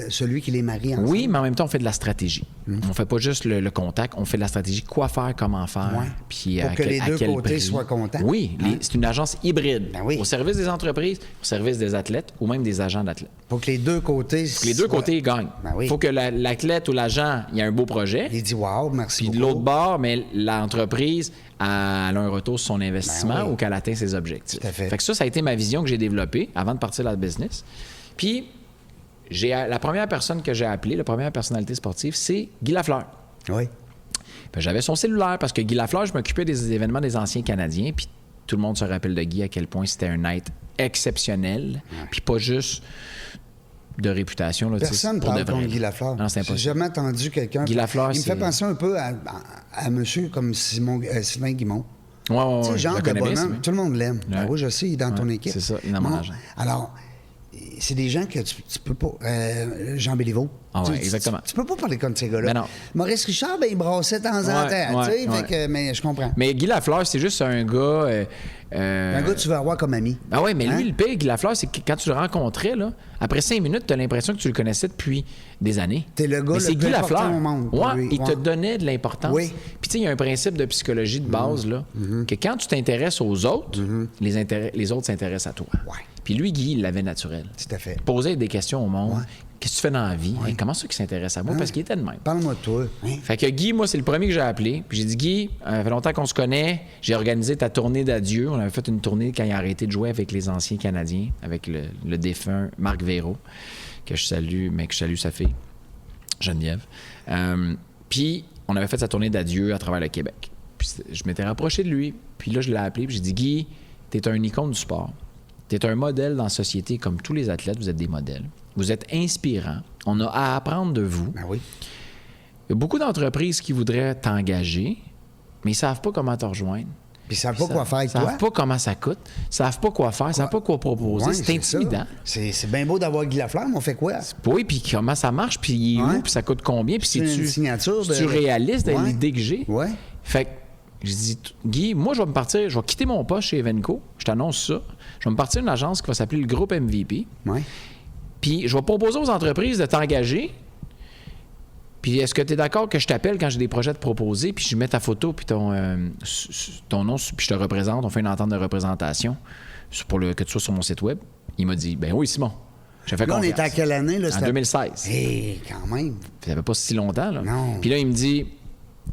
celui qui les marie ensemble. Oui, mais en même temps, on fait de la stratégie. On fait pas juste le contact, on fait de la stratégie. Quoi faire, comment faire, puis pour que les deux côtés soient contents. Oui, c'est une agence hybride. Ben oui. Au service des entreprises, au service des athlètes ou même des agents d'athlètes. Faut que les deux côtés... Les deux côtés gagnent. Ben oui. Faut que l'athlète ou l'agent, il y a un beau projet. Il dit « Wow, merci Puis de l'autre bord, mais l'entreprise elle a un retour sur son investissement ou qu'elle atteint ses objectifs. Tout à fait. Fait que ça a été ma vision que j'ai développée avant de partir dans le business. Puis... la première personne que j'ai appelée, la première personnalité sportive, c'est Guy Lafleur. Oui. Puis j'avais son cellulaire parce que Guy Lafleur, je m'occupais des événements des anciens Canadiens, puis tout le monde se rappelle de Guy à quel point c'était un être exceptionnel, puis pas juste de réputation. Là, personne ne parle contre Guy Lafleur. Non, c'est impossible. J'ai jamais entendu quelqu'un... Guy Lafleur, il me fait penser un peu à monsieur comme Sylvain Guimond. Oui, tu sais, genre de bonhomme, tout le monde l'aime. Ouais. Ben oui, je sais, il est dans ton équipe. C'est ça, il est dans mon agent. Alors... c'est des gens que tu peux pas... Jean Béliveau. Exactement. Tu peux pas parler comme ces gars-là. Ben non. Maurice Richard, il brassait de temps en temps. Mais je comprends. Mais Guy Lafleur, c'est juste un gars... un gars que tu veux avoir comme ami. Ah oui, mais lui, le pire, Guy Lafleur, c'est que quand tu le rencontrais, là, après 5 minutes, tu as l'impression que tu le connaissais depuis des années. T'es le gars le plus important au monde. Oui, il te donnait de l'importance. Oui. Puis tu sais, il y a un principe de psychologie de base, là, que quand tu t'intéresses aux autres, les autres s'intéressent à toi. Ouais. Puis lui, Guy, il l'avait naturel. Tout à fait. Poser des questions au monde. Ouais. Qu'est-ce que tu fais dans la vie? Hey, comment ça qu'il s'intéresse à moi? Parce qu'il était de même. Parle-moi de toi. Hein? Fait que Guy, moi, c'est le premier que j'ai appelé. Puis j'ai dit, Guy, ça fait longtemps qu'on se connaît. J'ai organisé ta tournée d'adieu. On avait fait une tournée quand il a arrêté de jouer avec les anciens Canadiens, avec le défunt Marc Véro, que je salue, mais que je salue sa fille, Geneviève. Puis on avait fait sa tournée d'adieu à travers le Québec. Puis je m'étais rapproché de lui. Puis là, je l'ai appelé. Puis j'ai dit, Guy, t'es un icône du sport. T'es un modèle dans la société, comme tous les athlètes, vous êtes des modèles. Vous êtes inspirants. On a à apprendre de vous. Ben oui. Il y a beaucoup d'entreprises qui voudraient t'engager, mais ils ne savent pas comment te rejoindre. Puis ils savent pas quoi faire avec toi. Ils toi. savent pas comment ça coûte. Ils savent pas quoi faire. Ils savent pas quoi proposer. Ouais, c'est intimidant. C'est bien beau d'avoir Guy Lafleur, mais on fait quoi? Oui, puis comment ça marche, puis il est où, puis ça coûte combien, puis c'est une signature tu réalistes de l'idée que j'ai. Ouais. Fait que je dis, Guy, moi, je vais me partir, je vais quitter mon poste chez Evenco. Je t'annonce ça. Je vais me partir d'une agence qui va s'appeler le groupe MVP. Ouais. Puis je vais proposer aux entreprises de t'engager. Puis est-ce que tu es d'accord que je t'appelle quand j'ai des projets à te proposer, puis je mets ta photo, puis ton nom, puis je te représente, on fait une entente de représentation pour que tu sois sur mon site web? Il m'a dit, ben oui, Simon. J'ai fait confiance. On était à quelle année? Là, en 2016. Hé, quand même. Ça fait pas si longtemps. Là. Non. Puis là, il me dit,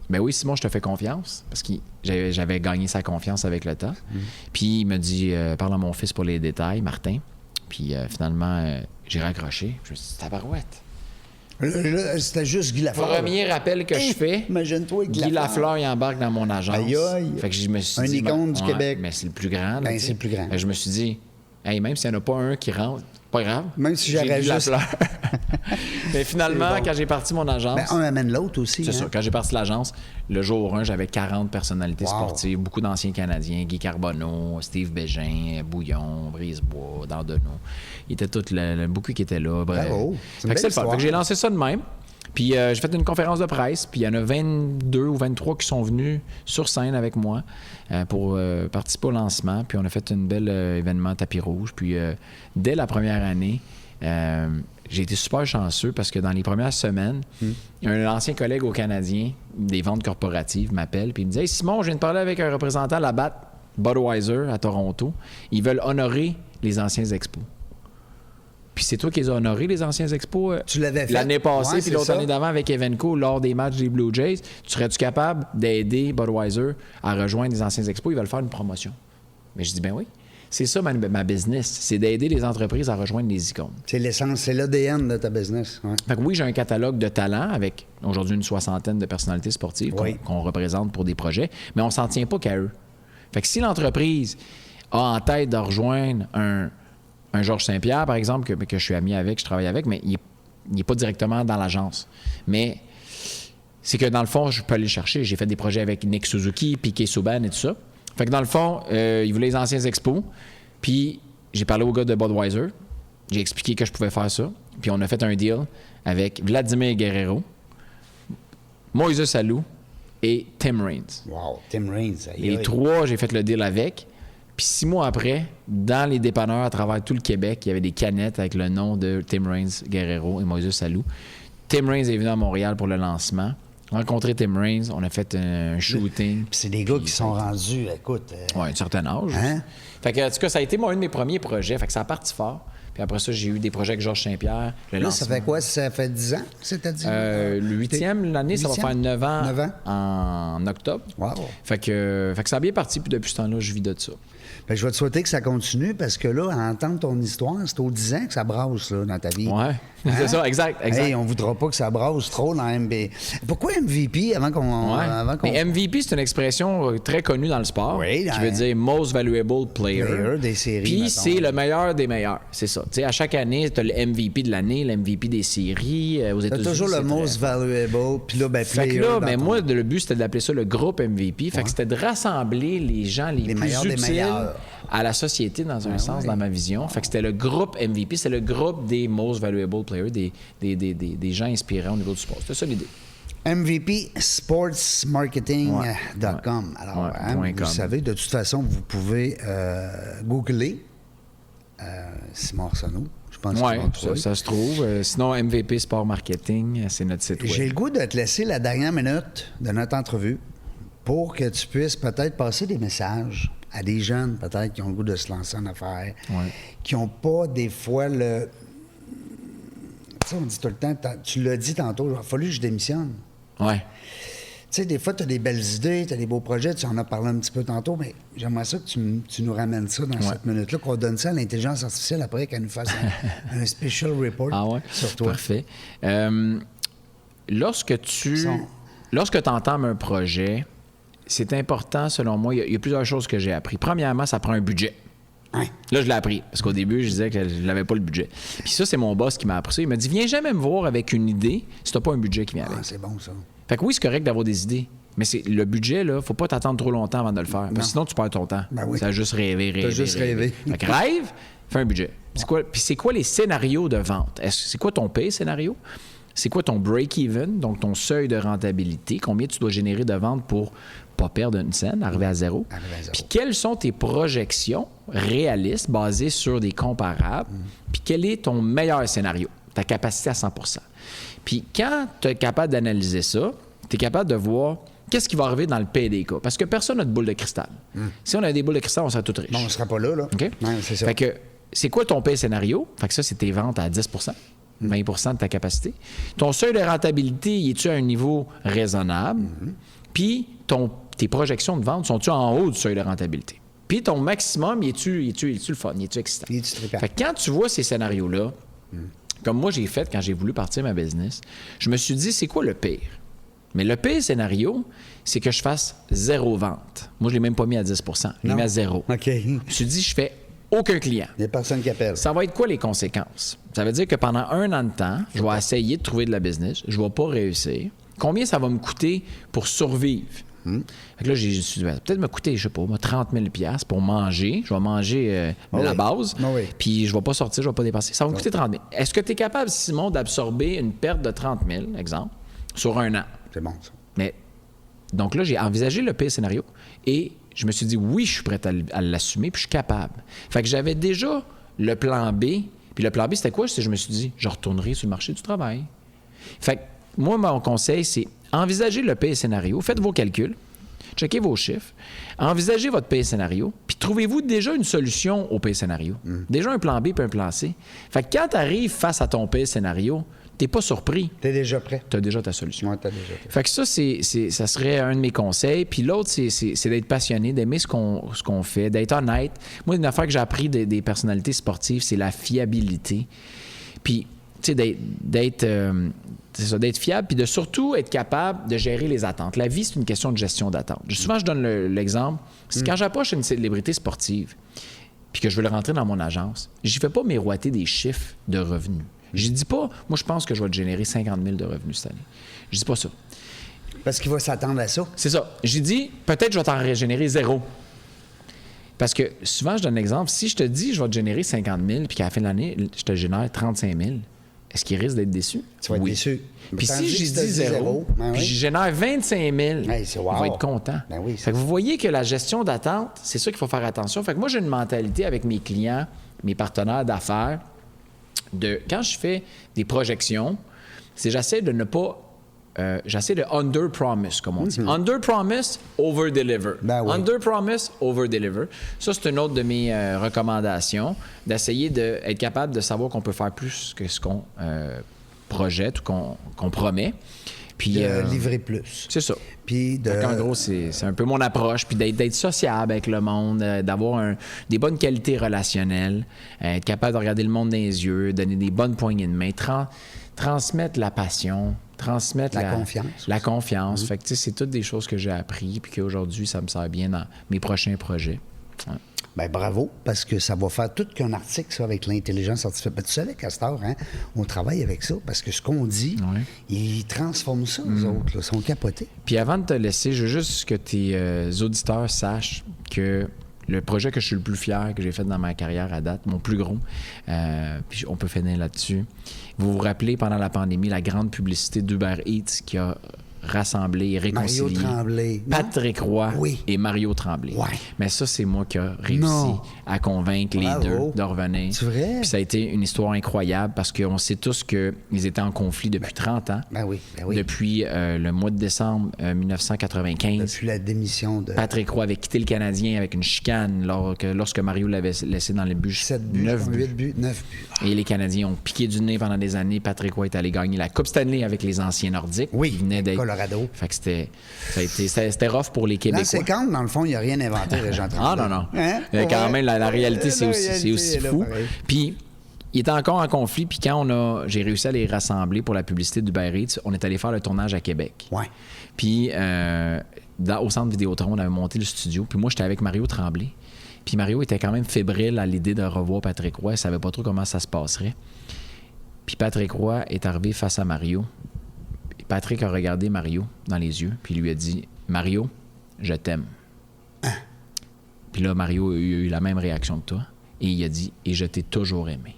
ben oui, Simon, je te fais confiance, parce que j'avais gagné sa confiance avec le temps. Puis il me dit, parle à mon fils pour les détails, Martin. Puis finalement, j'ai raccroché. Je me suis dit, tabarouette. Là, c'était juste Guy Lafleur. Premier rappel que je fais, imagine-toi Guy Lafleur, il embarque dans mon agence. Aïe, aïe. Fait que je me suis un dit, icône du Québec. Mais c'est le plus grand. Là, ben, c'est le plus grand. Je me suis dit, hey, même s'il n'y en a pas un qui rentre, pas grave. Même si j'aurais juste... Lafleur. Mais finalement, quand j'ai parti mon agence... Ben, un amène l'autre aussi. C'est ça. Quand j'ai parti l'agence, le jour 1, j'avais 40 personnalités sportives, beaucoup d'anciens Canadiens, Guy Carbonneau, Steve Bégin, Bouillon, Brisebois, Dandonneau. Ils étaient tous beaucoup qui étaient là. Bref. Bravo. Fait que c'est le fun. Fait que j'ai lancé ça de même. Puis j'ai fait une conférence de presse, puis il y en a 22 ou 23 qui sont venus sur scène avec moi pour participer au lancement. Puis on a fait une belle événement tapis rouge. Puis dès la première année, j'ai été super chanceux parce que dans les premières semaines, un ancien collègue au Canadien des ventes corporatives m'appelle puis il me dit « Hey Simon, je viens de parler avec un représentant de la BAT Budweiser à Toronto. Ils veulent honorer les anciens expos. » Puis c'est toi qui les as honorés, les anciens expos? Tu l'avais fait. L'année passée, Ouais, puis l'autre année d'avant avec Evenco, lors des matchs des Blue Jays. Serais-tu capable d'aider Budweiser à rejoindre les anciens expos? Ils veulent faire une promotion. Mais je dis, ben oui. C'est ça ma business, c'est d'aider les entreprises à rejoindre les icônes. C'est l'essence, c'est l'ADN de ta business. Ouais. Fait que oui, j'ai un catalogue de talents avec aujourd'hui une 60aine de personnalités sportives qu'on représente pour des projets, mais on s'en tient pas qu'à eux. Fait que si l'entreprise a en tête de rejoindre un Georges Saint-Pierre, par exemple, que je suis ami avec, je travaille avec, mais il n'est pas directement dans l'agence. Mais c'est que dans le fond, je peux aller le chercher. J'ai fait des projets avec Nick Suzuki, Piquet Souban et tout ça. Fait que dans le fond, ils voulaient les anciens expos. Puis j'ai parlé au gars de Budweiser. J'ai expliqué que je pouvais faire ça. Puis on a fait un deal avec Vladimir Guerrero, Moises Alou et Tim Raines. Wow, Tim Raines. Les trois, j'ai fait le deal avec. Puis 6 mois après, dans les dépanneurs à travers tout le Québec, il y avait des canettes avec le nom de Tim Raines Guerrero et Moises Alou. Tim Raines est venu à Montréal pour le lancement. Rencontré Tim Raines, on a fait un shooting. Puis c'est des gars qui sont rendus, écoute... Oui, un certain âge. Hein? Fait que, en tout cas, ça a été un de mes premiers projets. Fait que ça a parti fort. Puis après ça, j'ai eu des projets avec Georges Saint-Pierre. Là, ça fait quoi? Ça fait 10 ans, c'est-à-dire? Le 8e, l'année, ça va faire 9 ans, 9 ans? En octobre. Wow. Fait que ça a bien parti. Puis depuis ce temps-là, je vis de ça. Bien, je vais te souhaiter que ça continue parce que là, à entendre ton histoire, c'est aux 10 ans que ça brasse là, dans ta vie. Oui, c'est ça, exact. Hey, on ne voudra pas que ça brasse trop dans MB. Pourquoi MVP avant qu'on. Mais MVP, c'est une expression très connue dans le sport. Oui, qui veut dire Most Valuable Player. Des séries. Puis c'est le meilleur des meilleurs. C'est ça. Tu sais, à chaque année, tu as le MVP de l'année, le MVP des séries. Aux États-Unis. Tu as toujours le Most Valuable. Puis là, ben, fait que là, ben, moi, le but, c'était d'appeler ça le groupe MVP. Fait que c'était de rassembler les gens les plus utiles à la société, dans un sens, dans ma vision. Fait que c'était le groupe MVP, c'est le groupe des Most Valuable Players, des gens inspirants au niveau du sport. C'était ça l'idée. MVPSportsMarketing.com. Alors, vous savez, de toute façon, vous pouvez googler Simon Arsenault. Je pense oui, ça se trouve. Sinon, MVP Sport Marketing, c'est notre site web. J'ai le goût de te laisser la dernière minute de notre entrevue pour que tu puisses peut-être passer des messages à des jeunes, peut-être, qui ont le goût de se lancer en affaires, qui n'ont pas, des fois, le... Tu sais, on dit tout le temps, tu l'as dit tantôt, il a fallu que je démissionne. Oui. Tu sais, des fois, tu as des belles idées, tu as des beaux projets, tu en as parlé un petit peu tantôt, mais j'aimerais ça que tu nous ramènes ça dans cette minute-là, qu'on donne ça à l'intelligence artificielle après, qu'elle nous fasse un special report sur toi. Parfait. Lorsque tu entames un projet, c'est important, selon moi. Il y a plusieurs choses que j'ai appris. Premièrement, ça prend un budget. Hein? Là, je l'ai appris. Parce qu'au début, je disais que je n'avais pas le budget. Puis ça, c'est mon boss qui m'a appris ça. Il m'a dit, viens jamais me voir avec une idée si tu n'as pas un budget qui vient avec. C'est bon, ça. Fait que oui, c'est correct d'avoir des idées. Mais le budget, là, faut pas t'attendre trop longtemps avant de le faire. Parce que sinon, tu perds ton temps. Ben oui. Ça a juste rêvé. T'as juste rêvé. Fait que rêve, fais un budget. Puis c'est quoi les scénarios de vente? C'est quoi ton pay scénario? C'est quoi ton break-even, donc ton seuil de rentabilité? Combien tu dois générer de ventes pour pas perdre une scène, arriver à zéro? Puis quelles sont tes projections réalistes basées sur des comparables? Puis quel est ton meilleur scénario? Ta capacité à 100 %. Puis quand tu es capable d'analyser ça, tu es capable de voir qu'est-ce qui va arriver dans le PDK. Parce que personne n'a de boule de cristal. Si on avait des boules de cristal, on serait tous riches. Bon, on ne sera pas là. OK? Ouais, c'est ça. Fait que c'est quoi ton pay scénario? Fait que ça, c'est tes ventes à 10 20 de ta capacité. Ton seuil de rentabilité, es-tu à un niveau raisonnable? Puis tes projections de vente, sont-tu en haut du seuil de rentabilité? Puis ton maximum, es-tu le fun? Es-tu excitant? Fait que quand tu vois ces scénarios-là, comme moi j'ai fait quand j'ai voulu partir ma business, je me suis dit, c'est quoi le pire? Mais le pire scénario, c'est que je fasse 0 vente. Moi, je ne l'ai même pas mis à 10 je l'ai mis à 0. OK. Je me suis dit, je fais aucun client. Il n'y a personne qui appelle. Ça va être quoi les conséquences? Ça veut dire que pendant 1 an de temps, je vais essayer de trouver de la business. Je ne vais pas réussir. Combien ça va me coûter pour survivre? Fait que là, j'ai dit, peut-être me coûter, je sais pas, 30 000 $ pour manger. Je vais manger la base. Puis je ne vais pas sortir, je ne vais pas dépenser. Ça va me coûter 30 000. Est-ce que tu es capable, Simon, d'absorber une perte de 30 000, exemple, sur 1 an? C'est bon, ça. Mais, donc là, j'ai envisagé le pire scénario et je me suis dit, oui, je suis prêt à l'assumer, puis je suis capable. Fait que j'avais déjà le plan B. Puis le plan B, c'était quoi? Je me suis dit, je retournerai sur le marché du travail. Fait que moi, mon conseil, c'est envisager le pire scénario. Faites vos calculs. checkez vos chiffres, envisagez votre pire scénario, puis trouvez-vous déjà une solution au pire scénario. Déjà un plan B puis un plan C. Fait que quand tu arrives face à ton pire scénario, t'es pas surpris. T'es déjà prêt. T'as déjà ta solution. Ouais, t'as déjà prêt. Fait que ça, ça serait un de mes conseils. Puis l'autre, c'est d'être passionné, d'aimer ce qu'on fait, d'être honnête. Moi, une affaire que j'ai appris des personnalités sportives, c'est la fiabilité. Puis, tu sais, d'être fiable, puis de surtout être capable de gérer les attentes. La vie, c'est une question de gestion d'attente. Souvent, je donne l'exemple. C'est quand j'approche une célébrité sportive, puis que je veux le rentrer dans mon agence, je ne fais pas miroiter des chiffres de revenus. Je dis pas, moi, je pense que je vais te générer 50 000 de revenus cette année. Je dis pas ça. Parce qu'il va s'attendre à ça. C'est ça. J'ai dit, peut-être je vais t'en générer 0. Parce que souvent, je donne l'exemple, si je te dis, je vais te générer 50 000, puis qu'à la fin de l'année, je te génère 35 000, est-ce qu'il risque d'être déçu? Tu vas être déçu. Puis si j'ai dit 0, puis je génère 25 000, il va être content. Ben oui, fait que vous voyez que la gestion d'attente, c'est ça qu'il faut faire attention. Fait que moi, j'ai une mentalité avec mes clients, mes partenaires d'affaires, quand je fais des projections, j'essaie de ne pas... j'essaie de under-promise, comme on dit. Under-promise, over-deliver. Ben oui. Under-promise, over-deliver. Ça, c'est une autre de mes recommandations, d'essayer d'être capable de savoir qu'on peut faire plus que ce qu'on projette ou qu'on promet. Puis, livrer plus. C'est ça. Puis en gros, c'est un peu mon approche. Puis d'être sociable avec le monde, d'avoir des bonnes qualités relationnelles, être capable de regarder le monde dans les yeux, donner des bonnes poignées de main, transmettre la passion, transmettre la confiance. La confiance. Fait que, tu sais, c'est toutes des choses que j'ai appris puis qu'aujourd'hui, ça me sert bien dans mes prochains projets. Ouais. Bien, bravo, parce que ça va faire tout qu'un article, ça, avec l'intelligence artificielle. Ben, tu savais, Castor, hein, on travaille avec ça, parce que ce qu'on dit, ils transforment ça, les autres, là, sont capotés. Puis avant de te laisser, je veux juste que tes auditeurs sachent que le projet que je suis le plus fier que j'ai fait dans ma carrière à date, mon plus gros, puis on peut finir là-dessus. Vous vous rappelez, pendant la pandémie, la grande publicité d'Uber Eats qui a rassemblé et réconcilié Mario Tremblay. Patrick Roy et Mario Tremblay. Ouais. Mais ça, c'est moi qui ai réussi à convaincre les deux de revenir. C'est vrai? Puis ça a été une histoire incroyable parce qu'on sait tous qu'ils étaient en conflit depuis 30 ans. Ben oui. Depuis le mois de décembre 1995. Depuis la démission de... Patrick Roy avait quitté le Canadien avec une chicane lorsque Mario l'avait laissé dans les buts. 7 buts, 9 8 buts, 9 buts. Et les Canadiens ont piqué du nez pendant des années. Patrick Roy est allé gagner la Coupe Stanley avec les anciens Nordiques. Oui, qui venaient d'être... Colorado. Fait que c'était rough pour les Québécois. Dans 50, dans le fond, il n'a rien inventé, Régent Tremblay. Non. Hein? Quand même, la réalité, c'est aussi fou. Puis, il était encore en conflit. Puis quand j'ai réussi à les rassembler pour la publicité d'Uber Eats, on est allé faire le tournage à Québec. Ouais. Puis, au centre Vidéotron, on avait monté le studio. Puis moi, j'étais avec Mario Tremblay. Puis Mario était quand même fébrile à l'idée de revoir Patrick Roy. Il ne savait pas trop comment ça se passerait. Puis Patrick Roy est arrivé face à Mario. Patrick a regardé Mario dans les yeux, puis lui a dit « Mario, je t'aime. » Puis là, Mario a eu la même réaction que toi. Et il a dit « Et je t'ai toujours aimé. »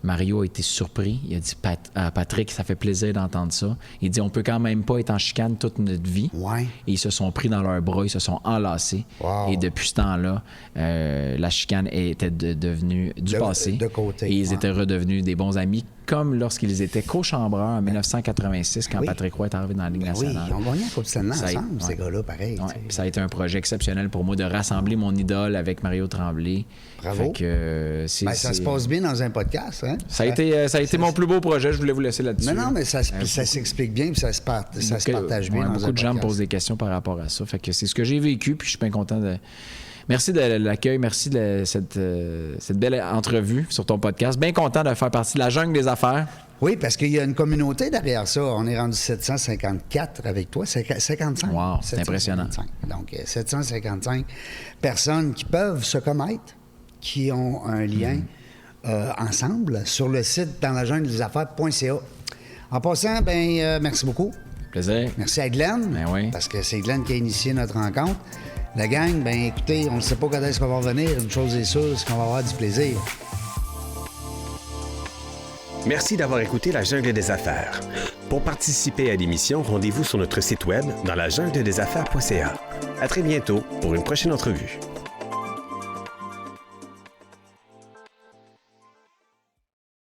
Mario a été surpris. Il a dit à Patrick, ça fait plaisir d'entendre ça. Il dit, on peut quand même pas être en chicane toute notre vie. Ouais. Et ils se sont pris dans leurs bras, ils se sont enlacés. Wow. Et depuis ce temps-là, la chicane était devenue du passé. De côté. Et ils étaient redevenus des bons amis, comme lorsqu'ils étaient co-chambreurs en 1986, quand Patrick Roy est arrivé dans la Ligue nationale. Oui, ils ont gagné la Coupe Stanley ensemble, ces gars-là, pareil. Ouais. Ça a été un projet exceptionnel pour moi de rassembler mon idole avec Mario Tremblay. Bravo. Fait que, ça se passe bien dans un podcast, hein? Ça a été mon plus beau projet, je voulais vous laisser là-dessus. Mais non, mais ça s'explique bien, puis ça se partage bien dans un podcast. Beaucoup de gens me posent des questions par rapport à ça. Fait que c'est ce que j'ai vécu, puis je suis bien content de... Merci de l'accueil, merci de cette belle entrevue sur ton podcast. Bien content de faire partie de la jungle des affaires. Oui, parce qu'il y a une communauté derrière ça. On est rendu 754 avec toi, 55. Wow, c'est impressionnant. Donc, 755 personnes qui peuvent se connaître, qui ont un lien ensemble sur le site dans la jungle des affaires.ca. En passant, merci beaucoup. Plaisir. Merci à Glenn, parce que c'est Glenn qui a initié notre rencontre. La gang, écoutez, on ne sait pas quand est-ce qu'on va revenir. Une chose est sûre, c'est qu'on va avoir du plaisir. Merci d'avoir écouté La Jungle des Affaires. Pour participer à l'émission, rendez-vous sur notre site web dans lajungledesaffaires.ca. À très bientôt pour une prochaine entrevue.